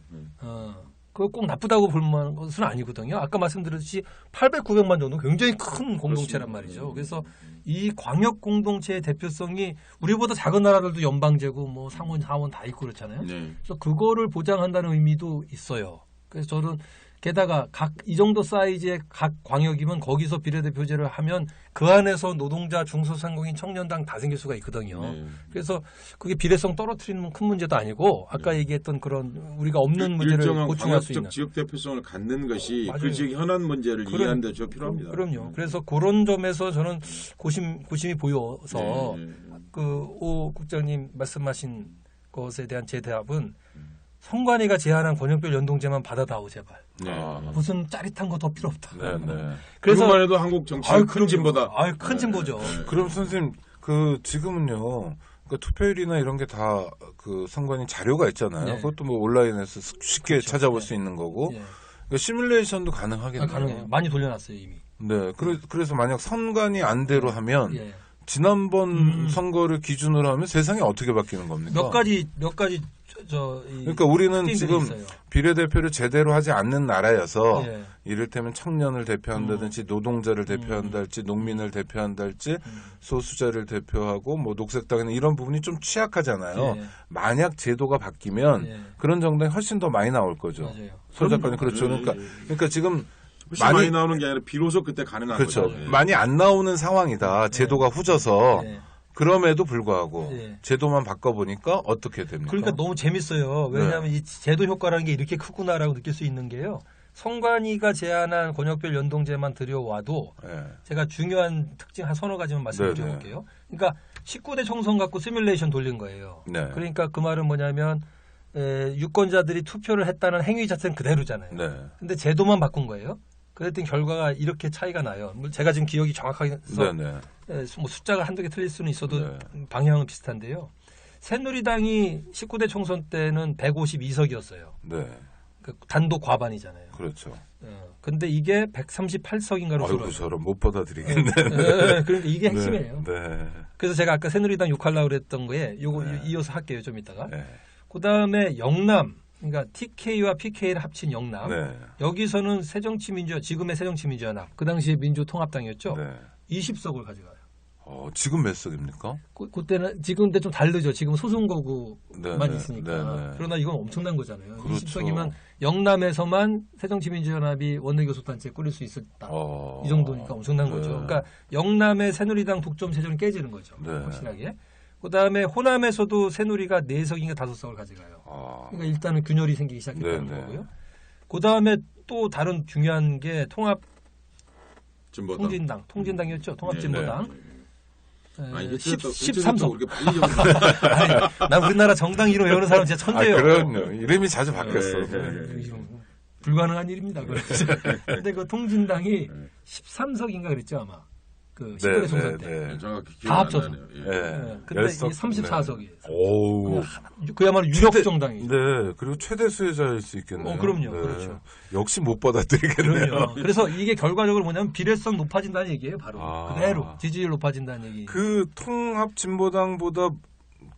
그거 꼭 나쁘다고 볼 만한 것은 아니거든요. 아까 말씀드렸듯이 800, 900만 정도 굉장히 큰 공동체란 말이죠. 그래서 이 광역 공동체의 대표성이 우리보다 작은 나라들도 연방제고 뭐 상원, 하원 다 있고 그렇잖아요. 그래서 그거를 보장한다는 의미도 있어요. 그래서 저는 게다가 이 정도 사이즈의 각 광역이면 거기서 비례대표제를 하면 그 안에서 노동자, 중소상공인, 청년당 다 생길 수가 있거든요. 그래서 그게 비례성 떨어뜨리는 큰 문제도 아니고 아까 얘기했던 그런 우리가 없는 문제를 보충할 수 있는 지역 대표성을 갖는 것이 그 지역 현안 문제를 이해하는 데 필요합니다. 그럼요. 그래서 그런 점에서 저는 고심이 보여서 오 국장님 말씀하신 것에 대한 제 대답은 선관위가 제안한 권역별 연동제만 받아다오 제발. 무슨 짜릿한 거 더 필요 없다. 그래서 그것만 해도 한국 정치의 큰 진보다. 큰 진보죠. 그럼 선생님 지금은요. 그러니까 투표율이나 이런 게 다 그 선관위 자료가 있잖아요. 그것도 뭐 온라인에서 쉽게 찾아볼 수 있는 거고. 그러니까 시뮬레이션도 가능하겠네요. 가능해요. 많이 돌려놨어요 이미. 네. 그래서 만약 선관위 안대로 하면. 지난번 선거를 기준으로 하면 세상이 어떻게 바뀌는 겁니까? 몇 가지 그러니까 우리는 지금 있어요. 비례대표를 제대로 하지 않는 나라여서 이를테면 청년을 대표한다든지 노동자를 대표한다 할지 농민을 대표한다 할지 소수자를 대표하고 뭐 녹색당에는 이런 부분이 좀 취약하잖아요. 만약 제도가 바뀌면 그런 정당이 훨씬 더 많이 나올 거죠. 맞아요. 소 작가님 그렇죠. 그러니까 지금 많이 나오는 게 아니라 비로소 그때 가능한 그렇죠. 거죠. 많이 안 나오는 상황이다. 제도가 후져서 그럼에도 불구하고 제도만 바꿔보니까 어떻게 됩니까? 그러니까 너무 재밌어요. 왜냐하면 이 제도 효과라는 게 이렇게 크구나라고 느낄 수 있는 게요. 선관위가 제안한 권역별 연동제만 들여와도 네. 제가 중요한 특징 한 서너 가지만 말씀드려볼게요. 그러니까 19대 총선 갖고 시뮬레이션 돌린 거예요. 네. 그러니까 그 말은 뭐냐면 유권자들이 투표를 했다는 행위 자체는 그대로잖아요. 네. 근데 제도만 바꾼 거예요. 그랬더니 결과가 이렇게 차이가 나요. 제가 지금 기억이 정확하게 해서 네. 뭐 숫자가 한두 개 틀릴 수는 있어도 네. 방향은 비슷한데요. 새누리당이 19대 총선 때는 152석이었어요. 네. 단독 과반이잖아요. 그렇죠. 근데 이게 138석인가로 아이고, 줄어요. 저런 못 받아들이겠네. 그러니까 이게 핵심이에요. 네. 그래서 제가 아까 새누리당 욕하려고 그랬던 거에 요거 네. 이어서 할게요. 좀 이따가. 네. 그다음에 영남. 그러니까 TK와 PK를 합친 영남. 네. 여기서는 새정치민주연합, 지금의 새정치민주연합. 그 당시에 민주통합당이었죠. 네. 20석을 가져가요. 지금 몇 석입니까? 그때는 지금인데 좀 다르죠. 지금 소선거구만 네, 있으니까. 네. 그러나 이건 엄청난 거잖아요. 그렇죠. 20석이면 영남에서만 새정치민주연합이 원내교섭단체 꾸릴 수 있었다. 이 정도니까 엄청난 네. 거죠. 그러니까 영남의 새누리당 독점 체제는 깨지는 거죠. 네. 확실하게. 그다음에 호남에서도 새누리가 4석인가 5석을 가져가요. 그러니까 일단은 균열이 생기기 시작했다는 네, 네. 거고요. 그다음에 또 다른 중요한 게 진보당. 통진당이었죠. 통합진보당. 아니, 13석. 그렇게 빨리 적었나? 아니, 난 우리나라 정당 이름 외우는 사람 진짜 천재예요. 그럼요. 이름이 자주 바뀌었어. 불가능한 일입니다. 그런데 그 통진당이 13석인가 그랬죠 아마. 그 19대 총선 때. 정확히 다 기억 안 합쳐서. 나네요. 예. 네. 근데 이 34석이에요. 오. 그야말로 유력 정당이죠. 네. 그리고 최대 수혜자일 수 있겠네요. 그럼요. 그렇죠. 역시 못 받아들이겠네요. 그럼요. 그래서 이게 결과적으로 뭐냐면 비례성 높아진다는 얘기예요. 바로. 아. 그대로 지지율 높아진다는 얘기. 그 통합 진보당보다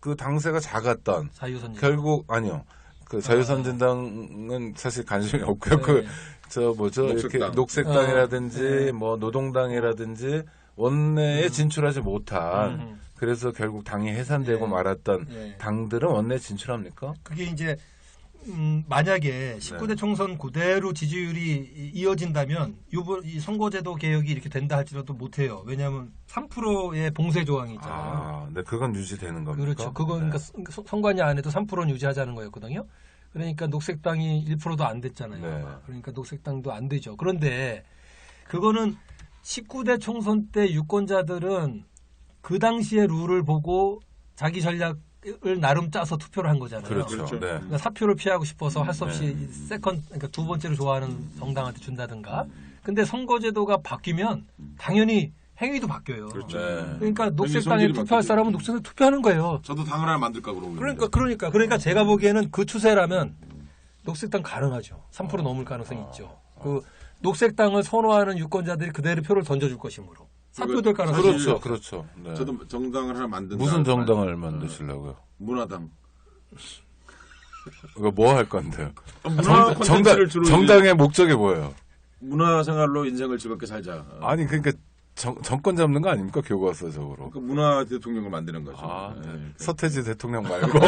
그 당세가 작았던 자유선진. 결국 아니요. 그 자유선진당은 사실 관심이 없고요. 네. 이렇게 녹색당이라든지 뭐 노동당이라든지 원내에 진출하지 못한 그래서 결국 당이 해산되고 말았던 당들은 원내에 진출합니까? 그게 이제 만약에 19대 총선 그대로 지지율이 이어진다면 이 선거제도 개혁이 이렇게 된다 할지라도 못해요. 왜냐하면 3%의 봉쇄 조항이 있잖아요. 네, 그건 유지되는 겁니까? 그렇죠. 그건 그러니까 선관위 안에도 3%는 유지하자는 거였거든요. 그러니까 녹색당이 1%도 안 됐잖아요. 네. 그러니까 녹색당도 안 되죠. 그런데 그거는 19대 총선 때 유권자들은 그 당시의 룰을 보고 자기 전략을 나름 짜서 투표를 한 거잖아요. 그렇죠. 네. 그러니까 사표를 피하고 싶어서 할 수 없이 그러니까 두 번째로 좋아하는 정당한테 준다든가. 근데 선거제도가 바뀌면 당연히 행위도 바뀌어요. 그렇죠. 그러니까 녹색당에 성질이 투표할 바뀌죠. 사람은 녹색에 투표하는 거예요. 저도 당을 하나 만들까 그러고 그러니까 제가 보기에는 그 추세라면 녹색당 가능하죠. 3% 넘을 가능성이 있죠. 그 녹색당을 선호하는 유권자들이 그대로 표를 던져줄 것이므로 사표될 가능성이 그렇죠. 네. 저도 정당을 하나 만든다. 무슨 정당을 만드시려고요? 문화당. 이거 뭐 할 건데요? 문화 콘텐츠를 주로 정당의 목적이 뭐예요? 문화생활로 인생을 즐겁게 살자. 아니 그러니까 정권 잡는 거 아닙니까 교과서적으로? 그 문화 대통령을 만드는 거죠. 네. 서태지 대통령 말고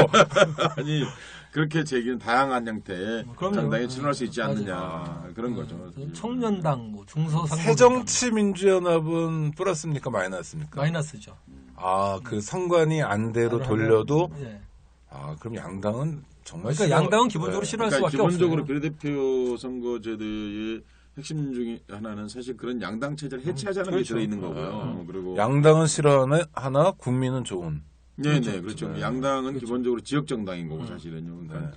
아니 그렇게 제기는 다양한 형태의 그럼요. 정당에 출연할 수 있지 않느냐 그런 거죠. 청년당, 뭐 중소상공 새정치민주연합은 플러스입니까 마이너스입니까? 마이너스죠. 그 선관위 안대로 돌려도 예. 그럼 양당은 정말 그러니까 양당은 기본적으로 싫어할 그러니까 수밖에 기본적으로 없어요. 비례대표 선거제도의 핵심 중에 하나는 사실 그런 양당 체제를 해체하자는 게 들어있는 거고요. 그리고 양당은 싫어하는 하나 국민은 좋은. 네네 그렇죠. 양당은 기본적으로 지역 정당인 거고 사실은요. 그러니까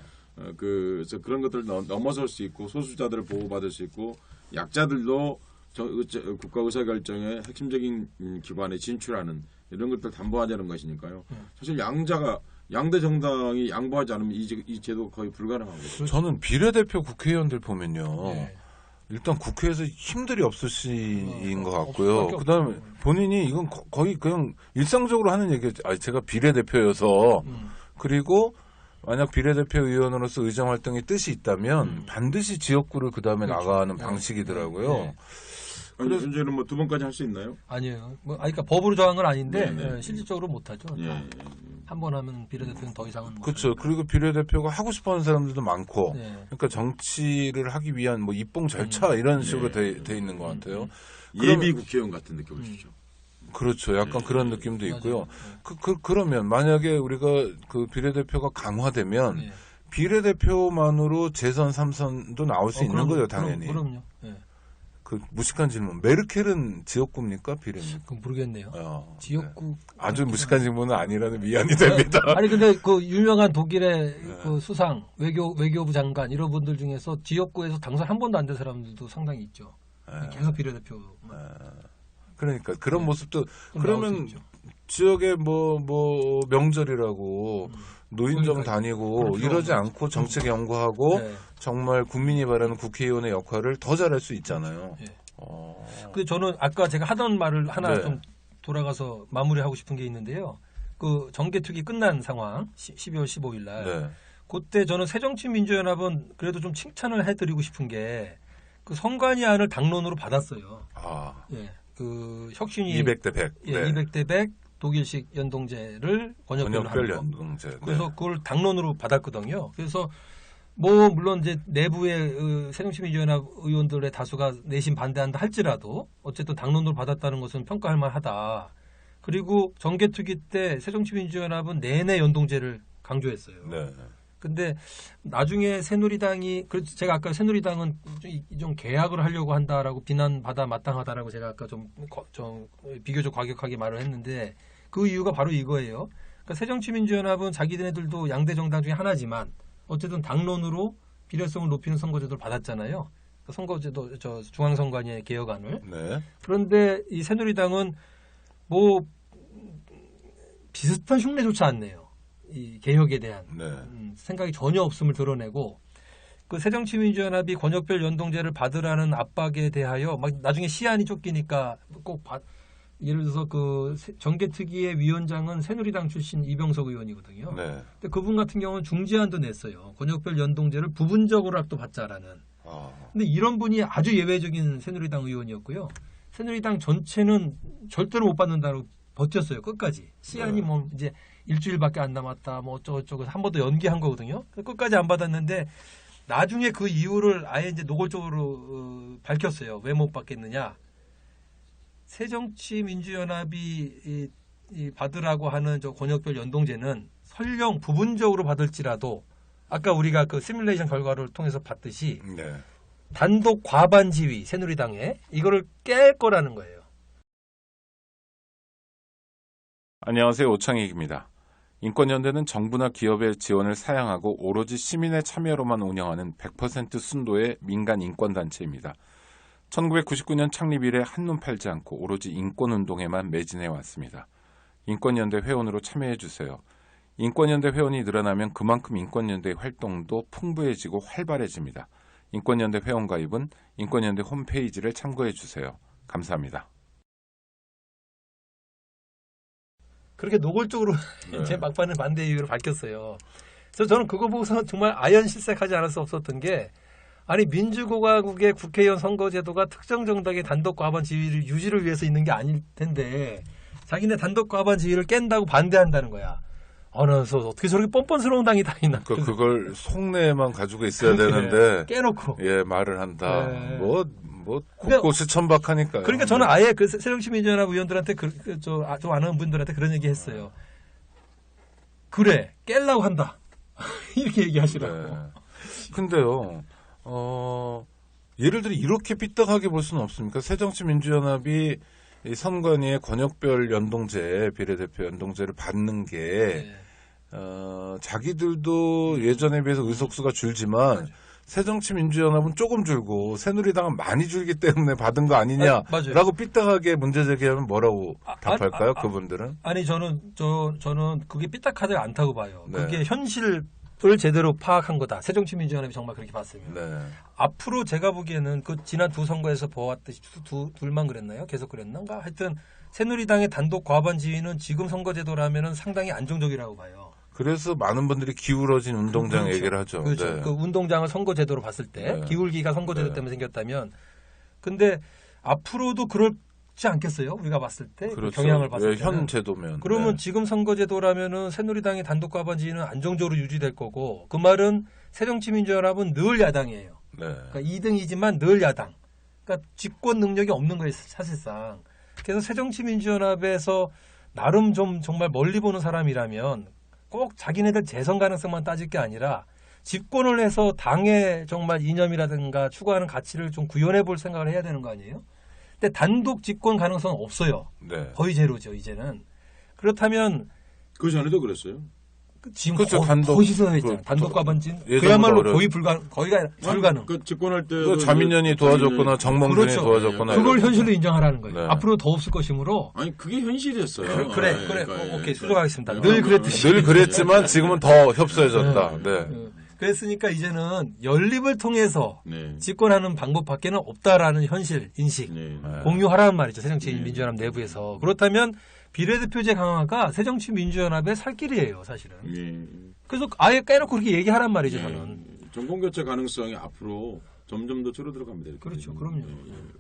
그래서 그런 것들을 넘어설 수 있고 소수자들을 보호받을 수 있고 약자들도 국가 의사 결정의 핵심적인 기관에 진출하는 이런 것들 담보하자는 것이니까요. 사실 양대 정당이 양보하지 않으면 이 제도가 거의 불가능하거든요. 저는 비례대표 국회의원들 보면요. 일단 국회에서 힘들이 없을 시인 것 같고요. 그다음에 본인이 이건 거의 그냥 일상적으로 하는 얘기죠. 제가 비례대표여서 그리고 만약 비례대표 의원으로서 의정 활동에 뜻이 있다면 반드시 지역구를 그다음에 나가는 방식이더라고요. 그래서 현재는 뭐 2번까지 할 수 있나요? 아니에요. 그러니까 법으로 정한 건 아닌데 실질적으로 못 하죠. 한 번 하면 비례대표는 더 이상은 못 그렇죠. 하죠. 그리고 비례대표가 하고 싶어하는 사람들도 많고, 그러니까 정치를 하기 위한 뭐 입봉 절차 이런 식으로 돼 있는 것 같아요. 예비 국회의원 같은 느낌을 주죠. 그렇죠. 약간 그런 느낌도 있고요. 그러면 만약에 우리가 그 비례대표가 강화되면 비례대표만으로 재선 3선도 나올 수 있는 거죠, 당연히. 그럼요. 예. 그 무식한 질문. 메르켈은 지역구입니까, 비례입니까? 그건 모르겠네요. 지역구. 네. 아주 무식한 질문은 아니라는 미안이 됩니다. 아니 근데 그 유명한 독일의 그 수상 외교부 장관 이런 분들 중에서 지역구에서 당선 한 번도 안 된 사람들도 상당히 있죠. 계속 비례대표. 그러니까 그런 네. 모습도 그럼 나올 수 그러면 있죠. 지역에 뭐 명절이라고 노인정 그러니까요. 다니고 그렇죠. 이러지 않고 정책 연구하고 네. 정말 국민이 바라는 국회의원의 역할을 더 잘할 수 있잖아요. 네. 어. 그 저는 아까 제가 하던 말을 하나 네. 좀 돌아가서 마무리하고 싶은 게 있는데요. 그 정개특위 끝난 상황 12월 15일 날 네. 그때 저는 새정치민주연합은 그래도 좀 칭찬을 해드리고 싶은 게 그 선관위안을 당론으로 받았어요. 아, 예, 그 혁신이 200대 100. 예, 200대 100 독일식 연동제를 번역별로 번역별 하는 거. 연동제. 네. 그래서 그걸 당론으로 받았거든요. 그래서 뭐 물론 이제 내부의 새정치민주연합 의원들의 다수가 내심 반대한다 할지라도 어쨌든 당론으로 받았다는 것은 평가할 만하다. 그리고 정개특위 때 새정치민주연합은 내내 연동제를 강조했어요. 네. 근데 나중에 새누리당이 그래서 제가 아까 새누리당은 좀 계약을 하려고 한다라고 비난받아 마땅하다라고 제가 아까 좀 비교적 과격하게 말을 했는데 그 이유가 바로 이거예요. 그러니까 새정치민주연합은 자기네들도 양대 정당 중에 하나지만 어쨌든 당론으로 비례성을 높이는 선거제도를 받았잖아요. 그러니까 선거제도 중앙선관위의 개혁안을. 네. 그런데 이 새누리당은 뭐 비슷한 흉내조차 안 내요. 이 개혁에 대한 네. 생각이 전혀 없음을 드러내고 그 새정치민주연합이 권역별 연동제를 받으라는 압박에 대하여 막 나중에 시한이 쫓기니까 꼭 예를 들어서 그 정개특위의 위원장은 새누리당 출신 이병석 의원이거든요. 네. 근데 그분 같은 경우는 중지안도 냈어요. 권역별 연동제를 부분적으로라도 받자라는. 아, 근데 이런 분이 아주 예외적인 새누리당 의원이었고요. 새누리당 전체는 절대로 못 받는다고 버텼어요. 끝까지. 시한이 네. 뭐 이제 일주일밖에 안 남았다. 뭐 어쩌고저쩌고 한 번 더 연기한 거거든요. 끝까지 안 받았는데 나중에 그 이유를 아예 이제 노골적으로 밝혔어요. 왜 못 받겠느냐. 새정치민주연합이 이 받으라고 하는 저 권역별 연동제는 설령 부분적으로 받을지라도 아까 우리가 그 시뮬레이션 결과를 통해서 봤듯이 네. 단독 과반 지위 새누리당에 이거를 깰 거라는 거예요. 안녕하세요. 오창익입니다. 인권연대는 정부나 기업의 지원을 사양하고 오로지 시민의 참여로만 운영하는 100% 순도의 민간 인권단체입니다. 1999년 창립 이래 한눈 팔지 않고 오로지 인권운동에만 매진해 왔습니다. 인권연대 회원으로 참여해 주세요. 인권연대 회원이 늘어나면 그만큼 인권연대의 활동도 풍부해지고 활발해집니다. 인권연대 회원 가입은 인권연대 홈페이지를 참고해 주세요. 감사합니다. 그렇게 노골적으로 네. 제 막판에 반대 이유를 밝혔어요. 그래서 저는 그거 보고서 정말 아연실색하지 않을 수 없었던 게 아니 민주공화국의 국회의원 선거제도가 특정 정당의 단독 과반 지위를 유지를 위해서 있는 게 아닐 텐데 자기네 단독 과반 지위를 깬다고 반대한다는 거야. 그래서 어떻게 저렇게 뻔뻔스러운 당이 다 있나. 그걸 속내만 가지고 있어야 되는데 깨놓고. 예 말을 한다. 네. 뭐 곳곳이 천박하니까요. 그러니까 저는 아예 그 새정치민주연합 의원들한테 좀 아는 분들한테 그런 얘기 했어요. 그래 깰라고 한다. 이렇게 얘기하시라고. 네. 근데요. 예를 들어 이렇게 삐딱하게 볼 수는 없습니까? 새정치민주연합이 이 선관위의 권역별 연동제, 비례대표 연동제를 받는 게 자기들도 예전에 비해서 의석수가 줄지만 새정치민주연합은 조금 줄고 새누리당은 많이 줄기 때문에 받은 거 아니냐라고 삐딱하게 문제 제기하면 뭐라고 답할까요? 그분들은? 아니 저는 그게 삐딱하지 않다고 봐요. 네. 그게 현실을 제대로 파악한 거다. 새정치민주연합이 정말 그렇게 봤으면. 네. 앞으로 제가 보기에는 그 지난 두 선거에서 보았듯이 둘만 그랬나요? 계속 그랬는가? 하여튼 새누리당의 단독 과반 지위는 지금 선거제도라면은 상당히 안정적이라고 봐요. 그래서 많은 분들이 기울어진 운동장 그렇죠. 얘기를 하죠. 그렇죠. 네. 그 운동장을 선거제도로 봤을 때 네. 기울기가 선거제도 네. 때문에 생겼다면, 근데 앞으로도 그렇지 않겠어요? 우리가 봤을 때 그렇죠. 그 경향을 봤을 때 현 제도면. 그러면 네. 지금 선거제도라면은 새누리당의 단독 과반 지위는 안정적으로 유지될 거고 그 말은 새정치민주연합은 늘 야당이에요. 네. 그러니까 2등이지만 늘 야당. 그러니까 집권 능력이 없는 거예요, 사실상. 그래서 새정치민주연합에서 나름 좀 정말 멀리 보는 사람이라면 꼭 자기네들 재선 가능성만 따질 게 아니라 집권을 해서 당의 정말 이념이라든가 추구하는 가치를 좀 구현해 볼 생각을 해야 되는 거 아니에요? 근데 단독 집권 가능성은 없어요. 네. 거의 제로죠, 이제는. 그렇다면 그 전에도 그랬어요. 지금 그렇죠, 거의 시선했잖아요. 단독과 번진 예전보다 그야말로 어려워. 거의 거의가 불가능. 그 집권할 때도 자민련이 도와줬거나 정몽준이 그렇죠. 도와줬거나 그걸 이런 현실로 인정하라는 거예요. 네. 앞으로 더 없을 것이므로. 아니 그게 현실이었어요. 그래. 그러니까, 오케이, 수정하겠습니다. 예. 늘 그랬듯이. 늘 그랬지만 지금은 더 협소해졌다. 네. 그랬으니까 이제는 연립을 통해서 네. 집권하는 방법밖에는 없다라는 현실 인식 네. 공유하라는 말이죠. 새정치민주연합 내부에서. 그렇다면 비례대표제 강화가 새정치민주연합의 살 길이에요, 사실은. 네. 그래서 아예 깨놓고 그렇게 얘기하란 말이죠, 저는. 정권 교체 가능성이 앞으로 점점 더 줄어들어 갑니다. 이렇게 그렇죠, 되면. 그럼요.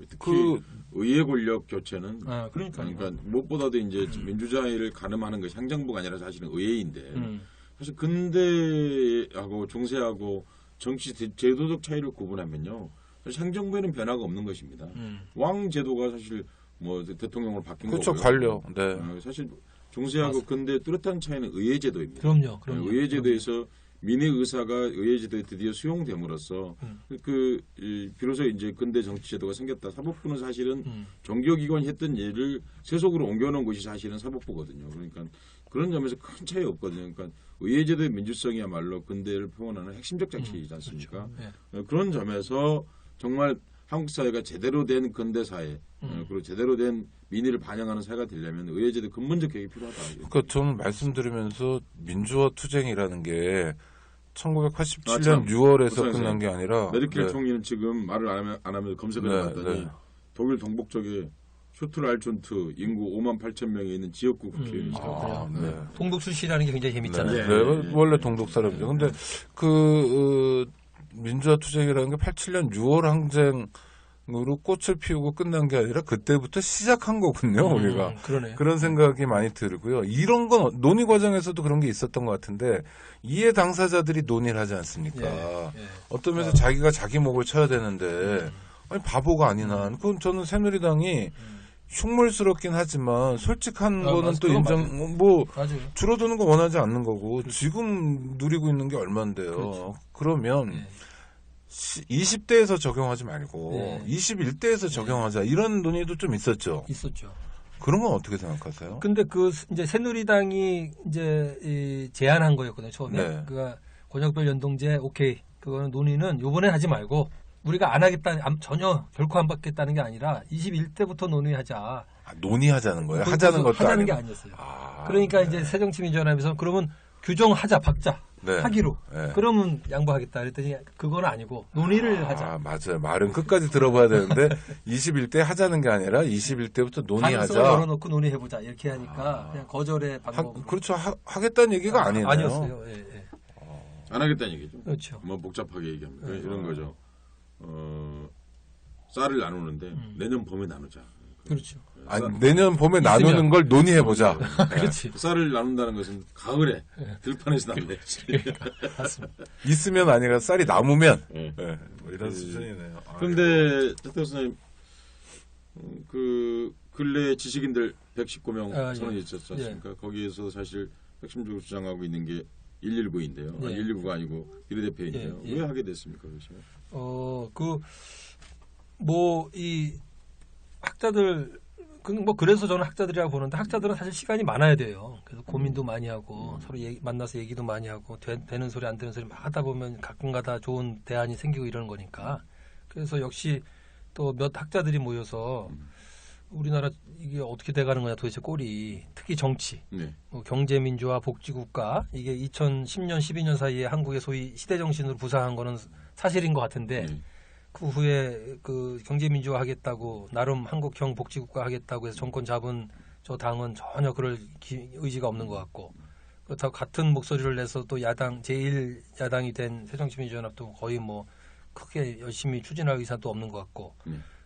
특히 의회 권력 교체는 아, 그러니까요. 그러니까 무엇보다도 이제 민주주의를 가늠하는 것이 행정부가 아니라 사실은 의회인데 사실 근대하고 중세하고 정치 제도적 차이를 구분하면요. 사실 행정부에는 변화가 없는 것입니다. 왕 제도가 사실 뭐 대통령으로 바뀐 그렇죠, 거고요. 관료. 네. 사실 중세하고 근대 뚜렷한 차이는 의회 제도입니다. 그럼요. 의회 제도에서 민의 의사가 의회 제도에 드디어 수용됨으로써 비로소 이제 근대 정치 제도가 생겼다. 사법부는 사실은 종교기관이 했던 일을 세속으로 옮겨놓은 것이 사실은 사법부거든요. 그러니까 그런 점에서 큰 차이 없거든요. 그러니까 의회 제도의 민주성이야말로 근대를 표현하는 핵심적 장치이지 않습니까? 그렇죠. 그런 점에서 정말 한국 사회가 제대로 된 근대 사회 그리고 제대로 된 민의를 반영하는 사회가 되려면 의회제도 근본적 개혁이 필요하다. 그러니까 저는 말씀드리면서 민주화 투쟁이라는 게 1987년 6월에서 끝난 게 아니라 메르켈 총리는 지금 말을 안 하면서 검색을 해봤더니 독일 동북 쪽에 슈트랄촌트 인구 5만 8천 명에 있는 지역구 국회의원이죠. 동독 출신이라는 게 굉장히 재밌잖아요. 네, 원래 동독 사람이죠. 근데 민주화 투쟁이라는 게 87년 6월 항쟁으로 꽃을 피우고 끝난 게 아니라 그때부터 시작한 거군요, 우리가. 그러네요. 그런 생각이 많이 들고요. 이런 건 논의 과정에서도 그런 게 있었던 것 같은데 이해 당사자들이 논의를 하지 않습니까? 어떤 면에서 자기가 자기 목을 쳐야 되는데 아니 바보가 아니나. 그건 저는 새누리당이 흉물스럽긴 하지만 솔직한 거는 또 인정 맞아요. 줄어드는 거 원하지 않는 거고 지금 누리고 있는 게 얼만데요. 그렇죠. 그러면 20대에서 적용하지 말고 21대에서 적용하자 이런 논의도 좀 있었죠. 있었죠. 그런 건 어떻게 생각하세요? 근데 이제 새누리당이 이제 제안한 거였거든요, 처음에. 네. 그가 권역별 연동제 오케이. 그거는 논의는 요번에 하지 말고 우리가 안 하겠다, 전혀 결코 안 받겠다는 게 아니라 21대부터 논의하자. 논의하자는 거예요? 하자는 것도 하자는 아니고. 게 아니었어요. 그러니까 이제 새정치민주연합에서 그러면 규정하자, 박자. 네. 하기로. 네. 그러면 양보하겠다 그랬더니 그건 아니고 논의를 하자. 맞아요. 말은 끝까지 들어봐야 되는데 21대 하자는 게 아니라 21대부터 논의하자. 가능성을 열어놓고 논의해보자 이렇게 하니까 그냥 거절의 방법. 그렇죠. 하겠다는 얘기가 아니네요. 아니었어요. 안 하겠다는 얘기죠. 그렇죠. 뭐 복잡하게 얘기하면 이런 거죠. 쌀을 나누는데 내년 봄에 나누자. 그렇죠. 아니, 내년 봄에 나누는 걸 논의해보자. 그렇지. 쌀을 나눈다는 것은 가을에 들판에서 나눈다지. 맞습니다. 있으면 아니라 쌀이 남으면. 네. 이런 수준이네요. 그런데 태태 선생님 그 근래 지식인들 119명 선언이 있었지 않습니까? 거기에서 사실 핵심적으로 주장하고 있는 게 119인데요. 119가 아니고 비례대표인데요. 왜 하게 됐습니까? 그렇죠? 이 학자들 그래서 저는 학자들이라고 보는데 학자들은 사실 시간이 많아야 돼요. 그래서 고민도 많이 하고 서로 만나서 얘기도 많이 하고 되는 소리 안 되는 소리 막 하다 보면 가끔가다 좋은 대안이 생기고 이러는 거니까. 그래서 역시 또 몇 학자들이 모여서 우리나라 이게 어떻게 돼가는 거냐 도대체 꼴이 특히 정치, 경제민주화, 복지국가 이게 2010년, 12년 사이에 한국의 소위 시대정신으로 부상한 거는 사실인 것 같은데 그 후에 그 경제민주화 하겠다고 나름 한국형 복지국가 하겠다고 해서 정권 잡은 저 당은 전혀 그럴 의지가 없는 것 같고 그렇다고 같은 목소리를 내서 또 제1야당이 된 새정치민주연합도 거의 뭐 크게 열심히 추진할 의사도 없는 것 같고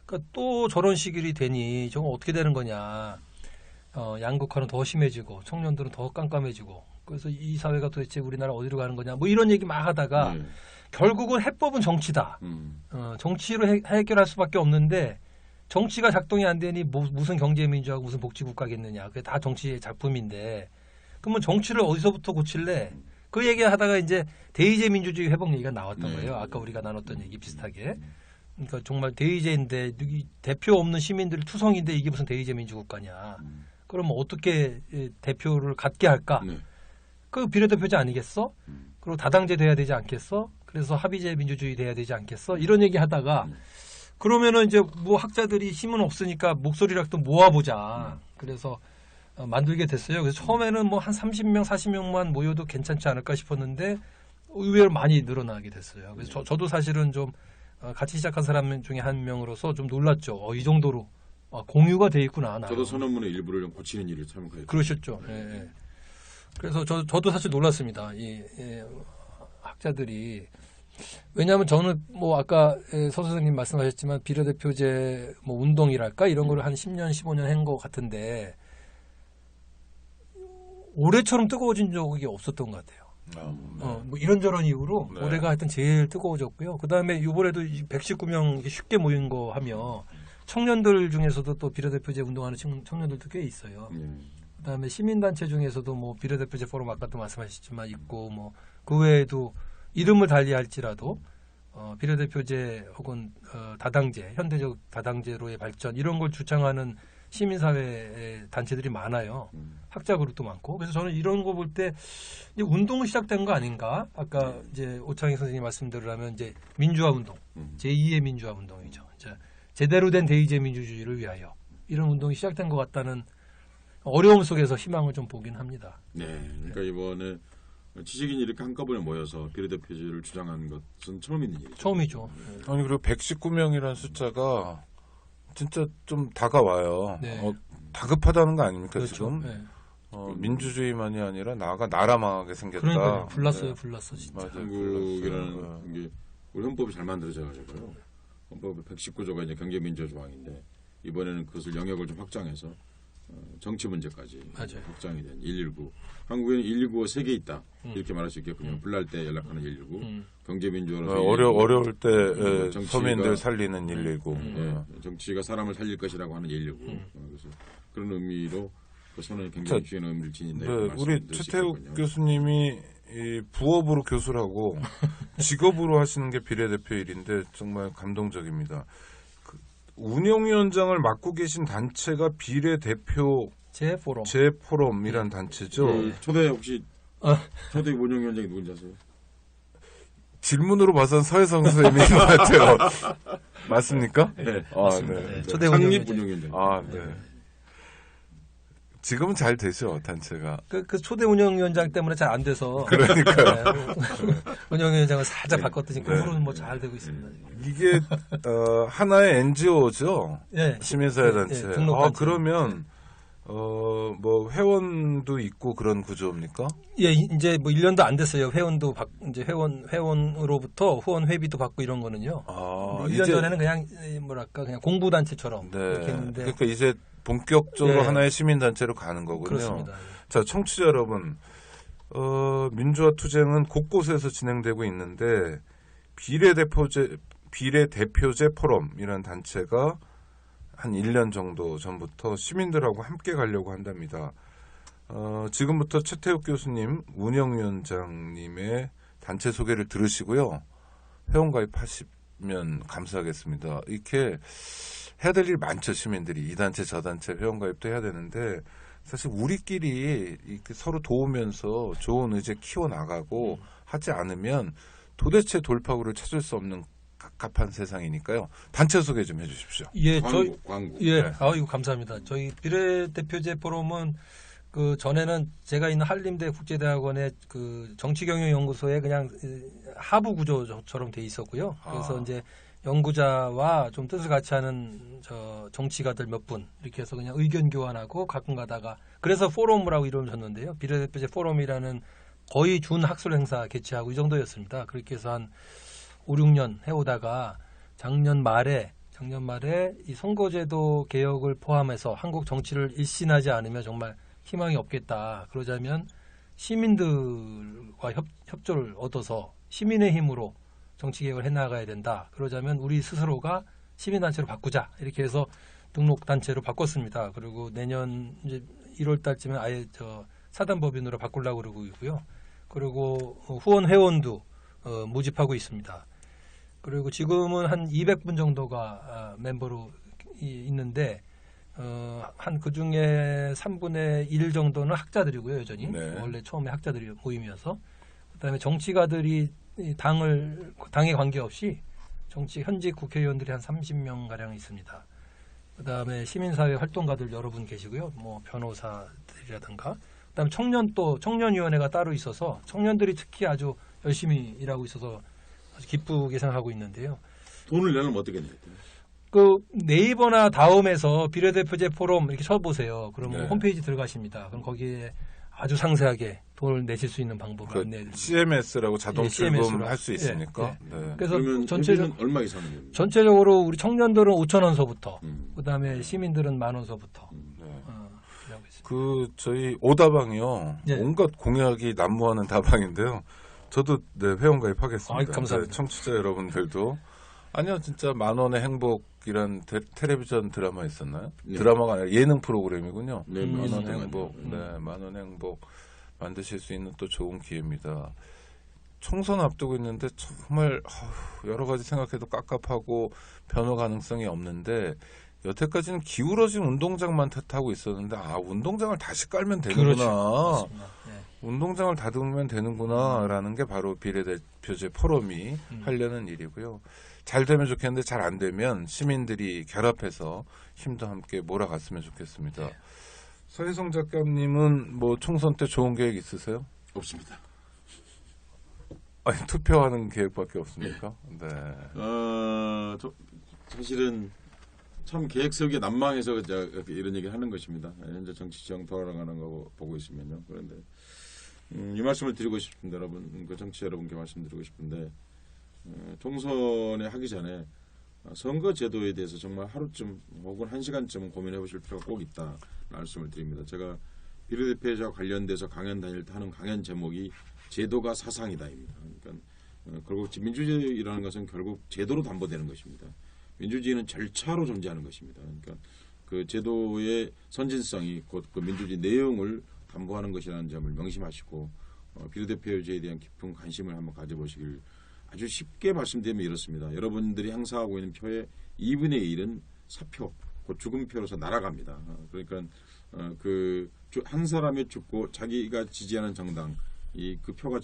그러니까 또 저런 시기이 되니 저건 어떻게 되는 거냐 양극화는 더 심해지고 청년들은 더 깜깜해지고 그래서 이 사회가 도대체 우리나라 어디로 가는 거냐 뭐 이런 얘기 막 하다가 결국은 해법은 정치다. 정치로 해결할 수밖에 없는데 정치가 작동이 안 되니 무슨 경제민주화고 무슨 복지국가겠느냐. 그게 다 정치의 작품인데 그러면 정치를 어디서부터 고칠래? 그 얘기하다가 이제 대의제 민주주의 회복 얘기가 나왔던 네. 거예요. 아까 우리가 나눴던 얘기 비슷하게. 그러니까 정말 대의제인데 대표 없는 시민들이 투성인데 이게 무슨 대의제 민주국가냐. 그러면 어떻게 대표를 갖게 할까? 네. 그 비례대표제 아니겠어? 그리고 다당제 돼야 되지 않겠어? 그래서 합의제 민주주의 돼야 되지 않겠어? 이런 얘기 하다가 그러면은 이제 뭐 학자들이 힘은 없으니까 목소리라도 모아보자. 그래서 만들게 됐어요. 그래서 처음에는 뭐 한 30명, 40명만 모여도 괜찮지 않을까 싶었는데 의외로 많이 늘어나게 됐어요. 그래서 저도 사실은 좀 같이 시작한 사람 중에 한 명으로서 좀 놀랐죠. 이 정도로 공유가 돼 있구나. 저도 선언문의 일부를 좀 고치는 일을 참가했고. 그러셨죠. 예, 예. 그래서 저도 사실 놀랐습니다. 이 학자들이 왜냐하면 저는 뭐 아까 서 선생님 말씀하셨지만 비례대표제 뭐 운동이랄까 이런 거를 한 10년, 15년 한 것 같은데 올해처럼 뜨거워진 적이 없었던 것 같아요. 뭐 이런저런 이유로 네. 올해가 하여튼 제일 뜨거워졌고요. 그 다음에 이번에도 119명 쉽게 모인 거 하며 청년들 중에서도 또 비례대표제 운동하는 청년들도 꽤 있어요. 그 다음에 시민단체 중에서도 뭐 비례대표제 포럼 아까도 말씀하셨지만 있고 뭐 그 외에도 이름을 달리 할지라도 비례대표제 혹은 다당제, 현대적 다당제로의 발전 이런 걸 주창하는 시민사회 단체들이 많아요. 학자 그룹도 많고. 그래서 저는 이런 거 볼 때 운동은 시작된 거 아닌가? 아까 이제 오창희 선생님 말씀대로라면 이제 민주화 운동, 제2의 민주화 운동이죠. 제대로 된 대의제 민주주의를 위하여 이런 운동이 시작된 것 같다는 어려움 속에서 희망을 좀 보긴 합니다. 네, 그러니까 이번에 지식인이 이렇게 한꺼번에 모여서 비례대표제를 주장한 것은 처음 있는 일이죠. 처음이죠. 아니 그리고 119명이라는 숫자가 진짜 좀 다가와요. 네. 다급하다는 거 아닙니까 그렇죠. 지금? 네. 민주주의만이 아니라 나아가 나라 망하게 생겼다. 그러니까 불났어요, 네. 불났어 진짜. 맞아요. 한국이라는 게 우리 헌법이 잘 만들어져 가지고요. 헌법 119조가 이제 경제민주화 조항인데 이번에는 그것을 영역을 좀 확장해서 정치 문제까지 맞아요. 확장이 된 119. 한국에는 119가 3개 있다. 이렇게 말할 수 있겠군요. 불날 때 연락하는 119. 경제민주화로서 어려울 때 정치가- 서민들 살리는 119. 정치가 사람을 살릴 것이라고 하는 119. 그래서 그런 의미로 그 선언이 굉장히 중요한 의미를 지닌다. 네, 우리 최태욱 교수님이 이 부업으로 교수라고 직업으로 하시는 게 비례대표 일인데 정말 감동적입니다. 운영위원장을 맡고 계신 단체가 비례대표 제 포럼. 제포럼이란 단체죠. 초대 혹시 초대 운영위원장이 누군지 아세요? 질문으로 봐선 서혜성 선생님인 것 같아요. 맞습니까? 네. 아, 네. 초대 상립 운영위원장. 운영위원장. 아, 네. 지금은 잘 되죠, 단체가. 그 초대 운영위원장 때문에 잘 안 돼서. 그러니까요. 운영위원장을 살짝 바꿨더니 그 후로는 뭐 잘 되고 있습니다. 이게 하나의 NGO죠. 예. 시민사회단체. 예, 등록단체. 그러면 뭐 회원도 있고 그런 구조입니까? 예, 이제 뭐 1년도 안 됐어요. 회원도 이제 회원으로부터 후원 회비도 받고 이런 거는요. 1년 전에는 그냥 뭐랄까 그냥 공부 단체처럼 네. 이렇게 했는데 그러니까 이제 본격적으로 예. 하나의 시민단체로 가는 거군요. 그렇습니다. 자, 청취자 여러분, 민주화 투쟁은 곳곳에서 진행되고 있는데 비례대표제 포럼이라는 단체가 한 1년 정도 전부터 시민들하고 함께 가려고 한답니다. 지금부터 최태욱 교수님, 운영위원장님의 단체 소개를 들으시고요. 회원가입하시면 감사하겠습니다. 이렇게 해야 될 일 많죠, 시민들이. 이 단체, 저 단체 회원가입도 해야 되는데 사실 우리끼리 이렇게 서로 도우면서 좋은 의제 키워나가고 하지 않으면 도대체 돌파구를 찾을 수 없는 갑갑한 세상이니까요. 단체 소개 좀 해주십시오. 예, 광고. 예, 네. 이거 감사합니다. 저희 비례대표제 포럼은 그 전에는 제가 있는 한림대 국제대학원의 그 정치경영연구소에 그냥 하부 구조처럼 돼 있었고요. 그래서 이제 연구자와 좀 뜻을 같이 하는 정치가들 몇 분 이렇게 해서 그냥 의견 교환하고 가끔 가다가 그래서 포럼이라고 이름을 줬는데요. 비례대표제 포럼이라는 거의 준 학술 행사 개최하고 이 정도였습니다. 그렇게 해서 한 5, 6년 해오다가 작년 말에 이 선거제도 개혁을 포함해서 한국 정치를 일신하지 않으면 정말 희망이 없겠다. 그러자면 시민들과 협조를 얻어서 시민의 힘으로 정치개혁을 해나가야 된다. 그러자면 우리 스스로가 시민단체로 바꾸자. 이렇게 해서 등록단체로 바꿨습니다. 그리고 내년 이제 1월 달쯤에 아예 사단법인으로 바꾸려고 그러고 있고요. 그리고 후원 회원도 모집하고 있습니다. 그리고 지금은 한 200분 정도가 멤버로 있는데 한 그중에 3분의 1 정도는 학자들이고요. 여전히 네. 원래 처음에 학자들이 모임이어서 그다음에 정치가들이 당에 관계없이 현직 국회의원들이 한 30명 가량 있습니다. 그다음에 시민사회 활동가들 여러분 계시고요. 뭐 변호사들이라든가 그다음에 청년위원회가 따로 있어서 청년들이 특히 아주 열심히 일하고 있어서 아주 기쁘게 생각하고 있는데요. 돈을 내려면 어떻게 내야 돼요? 그 네이버나 다음에서 비례대표제 포럼 이렇게 쳐보세요. 그러면 네. 홈페이지 들어가시니다. 그럼 거기에 아주 상세하게 돈을 내실 수 있는 방법을 그 안내해드립니다. CMS라고 자동 예, 출금 CMS 로. 할 수 있으니까. 예, 네. 그래서 그러면 회비는 얼마 이상인 겁니까? 전체적으로 우리 청년들은 5,000원서부터 그다음에 시민들은 10,000원서부터 네. 하고 있습니다. 그 저희 오다방이요. 네. 온갖 공약이 난무하는 다방인데요. 저도 네, 회원 가입하겠습니다. 아이, 감사합니다. 네, 청취자 여러분들도 아니요, 진짜 만원의 행복이란 텔레비전 드라마 있었나요? 네. 드라마가 아니라 예능 프로그램이군요. 네, 만원의 있었던 행복, 것 같아요. 네, 만원의 행복 만드실 수 있는 또 좋은 기회입니다. 총선 앞두고 있는데 정말 여러 가지 생각해도 깝깝하고 변화 가능성이 없는데 여태까지는 기울어진 운동장만 탓하고 있었는데 운동장을 다시 깔면 되는구나. 그렇죠. 맞습니다. 네. 운동장을 다듬으면 되는구나라는 게 바로 비례대표제 포럼이 하려는 일이고요. 잘 되면 좋겠는데 잘 안 되면 시민들이 결합해서 힘도 함께 몰아갔으면 좋겠습니다. 네. 서혜성 작가님은 뭐 총선 때 좋은 계획 있으세요? 없습니다. 아니 투표하는 계획밖에 없습니까? 네. 사실은 참 계획 세우기 난망해서 이런 얘기를 하는 것입니다. 현재 정치 지형 돌아가는 거 보고 있으면요. 그런데 이 말씀을 드리고 싶습니다, 여러분. 그 정치 여러분께 말씀드리고 싶은데 총선에 하기 전에 선거 제도에 대해서 정말 하루쯤 혹은 1시간쯤 고민해 보실 필요가 꼭 있다 말씀을 드립니다. 제가 비례대표제와 관련돼서 강연 다닐 때 하는 강연 제목이 제도가 사상이다입니다. 그러니까 결국 민주주의라는 것은 결국 제도로 담보되는 것입니다. 민주주의는 절차로 존재하는 것입니다. 그러니까 그 제도의 선진성이 곧 그 민주주의 내용을 담보하는 것이라는 점을 명심하시고 비례대표제에 대한 깊은 관심을 한번 가져보시길 아주 쉽게 말씀드리면 이렇습니다. 여러분들이 행사하고 있는 표의 2분의 1은 사표, 곧 죽음표로서 날아갑니다. 그러니까 그 한 사람이 죽고 자기가 지지하는 정당 그 표가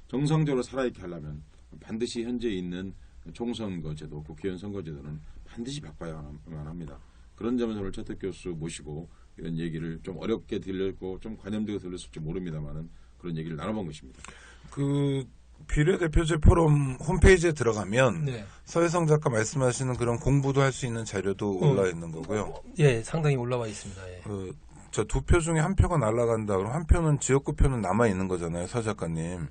정상적으로 살아있게 하려면 반드시 현재 있는 총선거제도, 국회의원 선거제도는 반드시 바꿔야만 합니다. 그런 점에서 오늘 최택 교수 모시고 이런 얘기를 좀 어렵게 들렸고 좀 관념되게 들렸을지 모릅니다만은 그런 얘기를 나눠본 것입니다. 그 비례대표제 포럼 홈페이지에 들어가면 네. 서혜성 작가 말씀하시는 그런 공부도 할 수 있는 자료도 올라 있는 거고요. 예, 상당히 올라와 있습니다. 예. 저 2표 중에 1표가 날아간다. 그럼 1표는 지역구 표는 남아 있는 거잖아요, 서 작가님.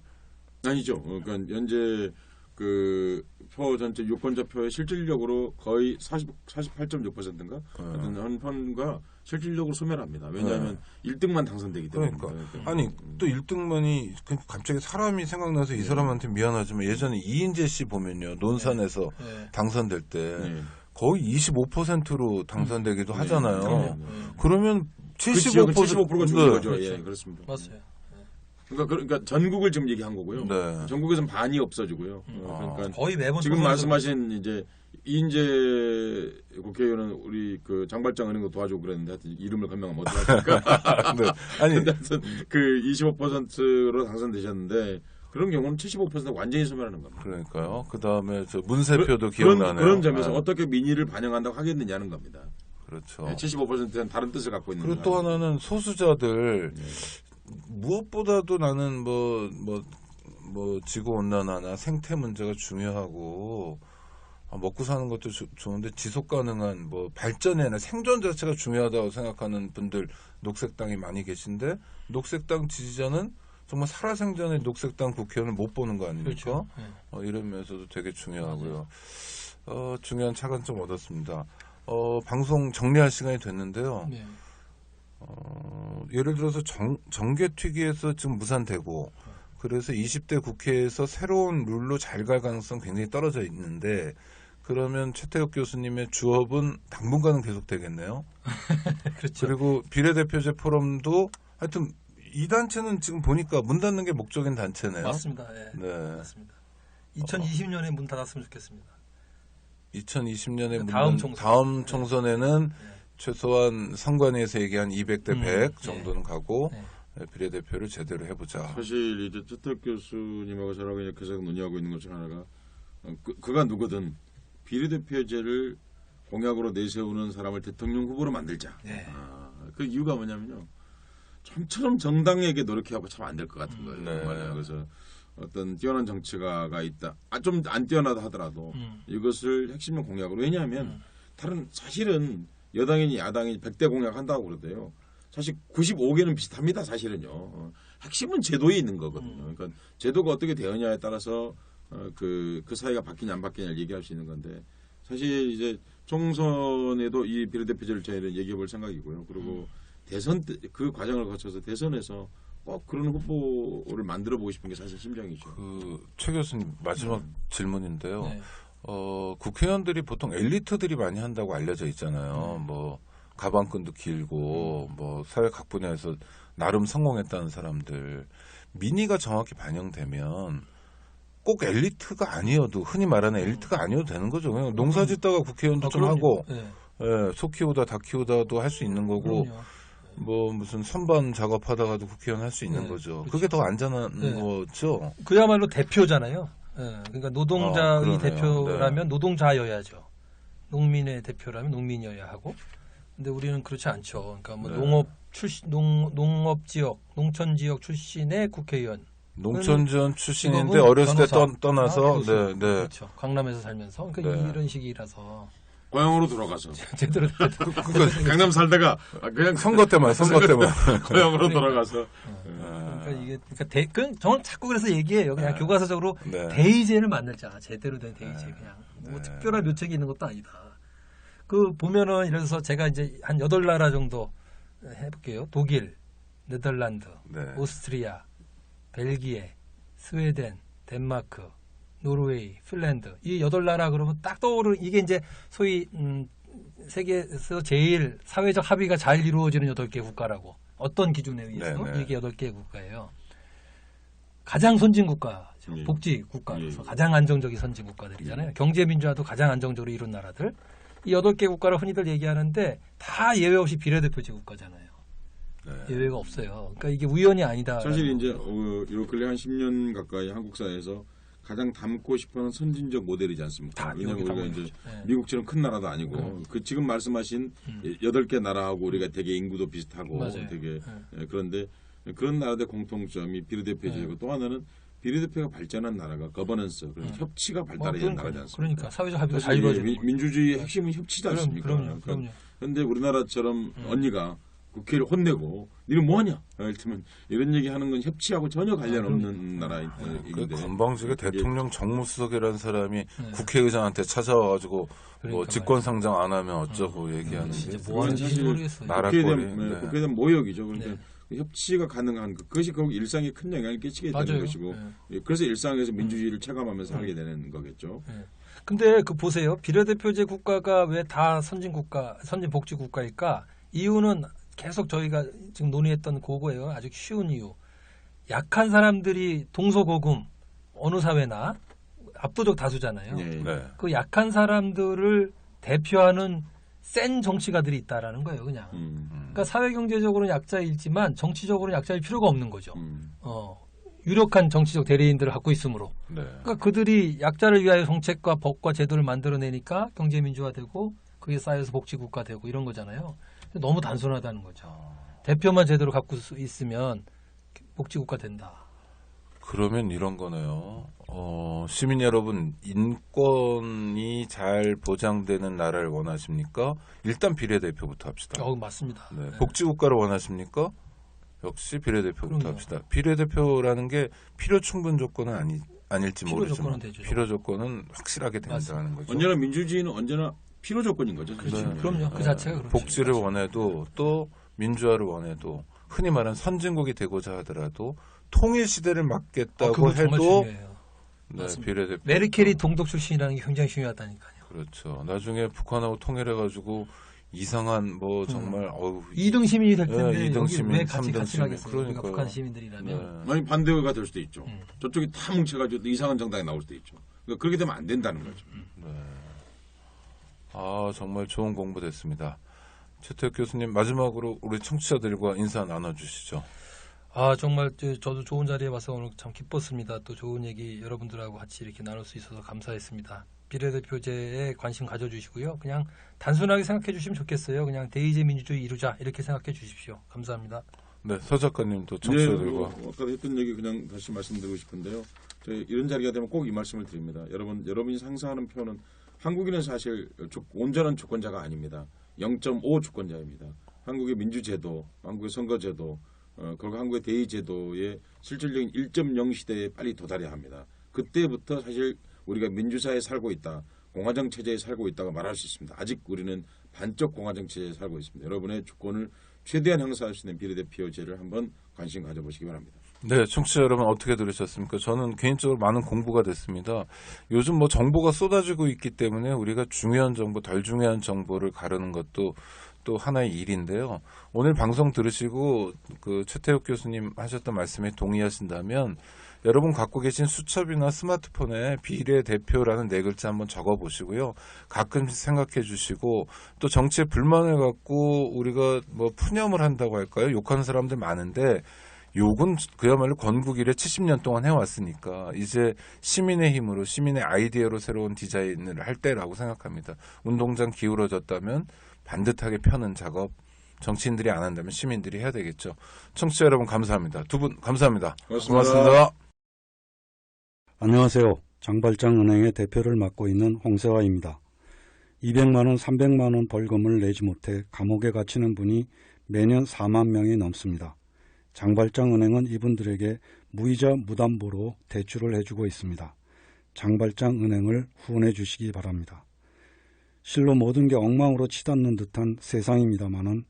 아니죠. 그러니까 현재 그 표 전체 유권자 표의 실질적으로 거의 48.6%인가 하여튼 한 편과 실질적으로 소멸합니다. 왜냐하면 1등만 당선되기 때문에. 그러니까 아니 또 1등만이 갑자기 사람이 생각나서 이 사람한테 미안하지만 예전에 이인재 씨 보면요, 논산에서 네. 당선될 때 네. 거의 25%로 당선되기도 하잖아요. 그럼요. 그러면 그 지역은 75%가 죽는 네. 거죠. 그렇죠. 예, 그렇습니다. 맞아요. 그러니까 전국을 지금 얘기한 거고요. 네. 전국에서는 반이 없어지고요. 그러니까 거의 매번 지금 총선에서- 말씀하신 이제 이인재 국회의원은 우리 그 장발장 은행도 도와주고 그랬는데 하여튼 이름을 설명하면 어떡하니까. 네. 아니 근데 하여튼 그 25%로 당선되셨는데 그런 경우는 75%가 완전히 소멸하는 겁니다. 그러니까요. 그 다음에 저 문세표도 기억나네요. 그런 점에서 네. 어떻게 민의를 반영한다고 하겠느냐는 겁니다. 그렇죠. 75%는 다른 뜻을 갖고 있는 그리고 또 하나는 소수자들 무엇보다도 나는 뭐 지구 온난화나 생태 문제가 중요하고 먹고 사는 것도 좋은데 지속 가능한 뭐 발전이나 생존 자체가 중요하다고 생각하는 분들 녹색당이 많이 계신데 녹색당 지지자는 정말 살아생전에 녹색당 국회의원을 못 보는 거 아닙니까? 그렇죠. 네. 이런 면에서도 되게 중요하고요. 중요한 차관점 얻었습니다. 방송 정리할 시간이 됐는데요. 네. 예를 들어서 정개특위에서 지금 무산되고 그래서 20대 국회에서 새로운 룰로 잘 갈 가능성 굉장히 떨어져 있는데 그러면 최태욱 교수님의 주업은 당분간은 계속 되겠네요. 그렇죠. 그리고 비례대표제 포럼도 하여튼 이 단체는 지금 보니까 문 닫는 게 목적인 단체네요. 맞습니다. 예. 네. 맞습니다. 2020년에 문 닫았으면 좋겠습니다. 2020년에 다음 총선에는 최소한 선관위에서 얘기한 200대 100 정도는 예. 가고 예. 비례대표를 제대로 해보자. 사실 이제 최탁 교수님하고 저하고 이제 계속 논의하고 있는 것 중 하나가 그가 누구든 비례대표제를 공약으로 내세우는 사람을 대통령 후보로 만들자. 네. 그 이유가 뭐냐면요. 좀처럼 정당에게 노력해하고 참 안 될 것 같은 거예요. 네. 정말. 그래서 어떤 뛰어난 정치가가 있다. 좀 안 뛰어나다 하더라도 이것을 핵심 공약으로. 왜냐하면 다른 사실은 여당이니 야당이니 100대 공약 한다고 그러대요. 사실 95개는 비슷합니다. 사실은요. 핵심은 제도에 있는 거거든요. 그러니까 제도가 어떻게 되느냐에 따라서 그 사회가 바뀌냐 안 바뀌냐를 얘기할 수 있는 건데 사실 이제 총선에도 이 비례대표제를 저희는 얘기해 볼 생각이고요. 그리고 대선 때 그 과정을 거쳐서 대선에서 꼭 그런 후보를 만들어 보고 싶은 게 사실 심정이죠. 최 교수님 마지막 질문인데요. 네. 국회의원들이 보통 엘리트들이 많이 한다고 알려져 있잖아요. 뭐 가방끈도 길고 뭐 사회 각 분야에서 나름 성공했다는 사람들 민의가 정확히 반영되면 꼭 엘리트가 아니어도 흔히 말하는 엘리트가 아니어도 되는 거죠. 그냥 농사짓다가 국회의원도 좀 그럼요. 하고 네. 소 키우다 닭 키우다도 할 수 있는 거고 그럼요. 뭐 무슨 선반 작업하다가도 국회의원 할 수 있는 네, 거죠. 그렇죠. 그게 더 안전한 네. 거죠. 그야말로 대표잖아요. 예, 그러니까 노동자의 그러네요. 대표라면 노동자여야죠. 농민의 대표라면 농민이어야 하고. 근데 우리는 그렇지 않죠. 그러니까 뭐 네. 농업 지역, 농촌 지역 출신의 국회의원. 농촌지원 출신인데 직업은 어렸을 때 변호사, 떠나서 교수. 네, 네. 그렇죠. 강남에서 살면서 그러니까 네. 이런 식이라서 고향으로 돌아가서 제대로 강남 살다가 그냥 선거 때만 고향으로 돌아가서 그러니까 이게 저는 자꾸 그래서 얘기해요. 그냥 교과서적으로 네. 대의제를 만들자. 제대로 된 대의제 그냥 뭐 네. 특별한 묘책이 있는 것도 아니다. 그 보면은 이래서 제가 이제 한 8나라 정도 해볼게요. 독일, 네덜란드, 네. 오스트리아, 벨기에, 스웨덴, 덴마크, 노르웨이, 핀란드 이 8나라 그러면 딱 떠오르는 이게 이제 소위 세계에서 제일 사회적 합의가 잘 이루어지는 8개 국가라고 어떤 기준에 의해서 네네. 이게 8개 국가예요. 가장 선진 국가죠. 예. 복지 국가로서 예. 가장 안정적인 선진 국가들이잖아요. 경제 민주화도 가장 안정적으로 이룬 나라들. 이 8개 국가를 흔히들 얘기하는데 다 예외 없이 비례대표제 국가잖아요. 네. 예외가 없어요. 그러니까 이게 우연이 아니다. 사실 이제 요 근래 한 10년 가까이 한국 사회에서 가장 닮고 싶어하는 선진적 모델이지 않습니까? 다 왜냐하면 여기 우리가 담고 이제 있죠. 네. 미국처럼 큰 나라도 아니고 그 지금 말씀하신 8개 나라하고 우리가 되게 인구도 비슷하고 맞아요. 되게 그런데 그런 나라들의 공통점이 비례대표제고 또 하나는 비례대표가 발전한 나라가 거버넌스, 그러니까 협치가 발달한 나라지 않습니까? 그러니까 사회적 합의가 잘 사실 이루어지는 거죠. 민주주의의 핵심은 협치지 않습니까? 그럼요. 그런데 우리나라처럼 언니가 국회를 혼내고 니는 뭐하냐? 이를테면 이런 얘기하는 건 협치하고 전혀 관련 없는 그 나라인데 건방지게 대통령 정무수석이라는 사람이 국회의장한테 찾아와가지고 뭐 그러니까요. 직권상정 안 하면 어쩌고 얘기하는 게 진짜 뭐 하는지 사실 모르겠어요. 나라 국회에 꼴이, 대한, 네. 국회에 대한 모욕이죠. 그러니까 네. 협치가 가능한 그것이 결국 일상에 큰 영향을 끼치게 되는 맞아요. 것이고 네. 그래서 일상에서 민주주의를 체감하면서 하게 되는 거겠죠. 근데 그 보세요. 비례대표제 국가가 왜 다 선진 복지 국가일까? 이유는 계속 저희가 지금 논의했던 그거예요. 아주 쉬운 이유. 약한 사람들이 동서고금 어느 사회나 압도적 다수잖아요. 예. 네. 그 약한 사람들을 대표하는 센 정치가들이 있다라는 거예요, 그냥. 그러니까 사회 경제적으로는 약자이지만 정치적으로는 약자일 필요가 없는 거죠. 유력한 정치적 대리인들을 갖고 있으므로. 네. 그러니까 그들이 약자를 위하여 정책과 법과 제도를 만들어내니까 경제 민주화되고 그게 쌓여서 복지국가 되고 이런 거잖아요. 너무 단순하다는 거죠. 대표만 제대로 갖고 있으면 복지국가 된다. 그러면 이런 거네요. 시민 여러분, 인권이 잘 보장되는 나라를 원하십니까? 일단 비례대표부터 합시다. 맞습니다. 네. 네. 복지국가를 원하십니까? 역시 비례대표부터 그럼요. 합시다. 비례대표라는 게 필요 충분 조건은 아닐지 필요 모르지만 조건은 되죠. 필요 조건은 확실하게 된다는 거죠. 언제나 민주주의는 언제나 필요 조건인 거죠. 사실. 네. 그럼요. 그 자체가 그렇죠. 복지를 원해도 또 민주화를 원해도 흔히 말하는 선진국이 되고자 하더라도 통일 시대를 막겠다고 그거 정말 해도 중요해요. 네, 맞습니다. 비례대표 메르켈이 동독 출신이라는 게 굉장히 중요하다니까요. 그렇죠. 나중에 북한하고 통일해가지고 이상한 뭐 정말 어우 2등 시민이 될 텐데 네, 2등 여기 시민, 왜 같이 3등 시민. 가겠어요? 우리가 그러니까요. 북한 시민들이라면. 네. 아니 반대가 될 수도 있죠. 저쪽이 다 뭉쳐가지고 이상한 정당이 나올 수도 있죠. 그러니까 그렇게 되면 안 된다는 거죠. 아, 정말 좋은 공부 됐습니다. 최태욱 교수님, 마지막으로 우리 청취자들과 인사 나눠주시죠. 아, 정말 저도 좋은 자리에 와서 오늘 참 기뻤습니다. 또 좋은 얘기 여러분들하고 같이 이렇게 나눌 수 있어서 감사했습니다. 비례대표제에 관심 가져주시고요. 그냥 단순하게 생각해 주시면 좋겠어요. 그냥 대의제 민주주의 이루자 이렇게 생각해 주십시오. 감사합니다. 네, 서 작가님도 예, 청취자들과 아까 했던 얘기 그냥 다시 말씀드리고 싶은데요. 저희 이런 자리가 되면 꼭 이 말씀을 드립니다. 여러분이 상상하는 표는 한국인은 사실 온전한 주권자가 아닙니다. 0.5 주권자입니다. 한국의 민주제도, 한국의 선거제도, 그리고 한국의 대의제도의 실질적인 1.0 시대에 빨리 도달해야 합니다. 그때부터 사실 우리가 민주사회에 살고 있다, 공화정 체제에 살고 있다고 말할 수 있습니다. 아직 우리는 반쪽 공화정 체제에 살고 있습니다. 여러분의 주권을 최대한 행사할 수 있는 비례대표제를 한번 관심 가져보시기 바랍니다. 네, 청취자 여러분 어떻게 들으셨습니까? 저는 개인적으로 많은 공부가 됐습니다. 요즘 뭐 정보가 쏟아지고 있기 때문에 우리가 중요한 정보, 덜 중요한 정보를 가르는 것도 또 하나의 일인데요. 오늘 방송 들으시고 그 최태욱 교수님 하셨던 말씀에 동의하신다면 여러분 갖고 계신 수첩이나 스마트폰에 비례대표라는 네 글자 한번 적어보시고요. 가끔씩 생각해 주시고 또 정치에 불만을 갖고 우리가 뭐 푸념을 한다고 할까요? 욕하는 사람들 많은데 욕은 그야말로 건국 이래 70년 동안 해왔으니까 이제 시민의 힘으로 시민의 아이디어로 새로운 디자인을 할 때라고 생각합니다. 운동장 기울어졌다면 반듯하게 펴는 작업 정치인들이 안 한다면 시민들이 해야 되겠죠. 청취자 여러분 감사합니다. 두 분 감사합니다. 고맙습니다. 안녕하세요. 장발장은행의 대표를 맡고 있는 홍세화입니다. 200만 원, 300만 원 벌금을 내지 못해 감옥에 갇히는 분이 매년 4만 명이 넘습니다. 장발장은행은 이분들에게 무이자 무담보로 대출을 해주고 있습니다. 장발장은행을 후원해 주시기 바랍니다. 실로 모든 게 엉망으로 치닫는 듯한 세상입니다마는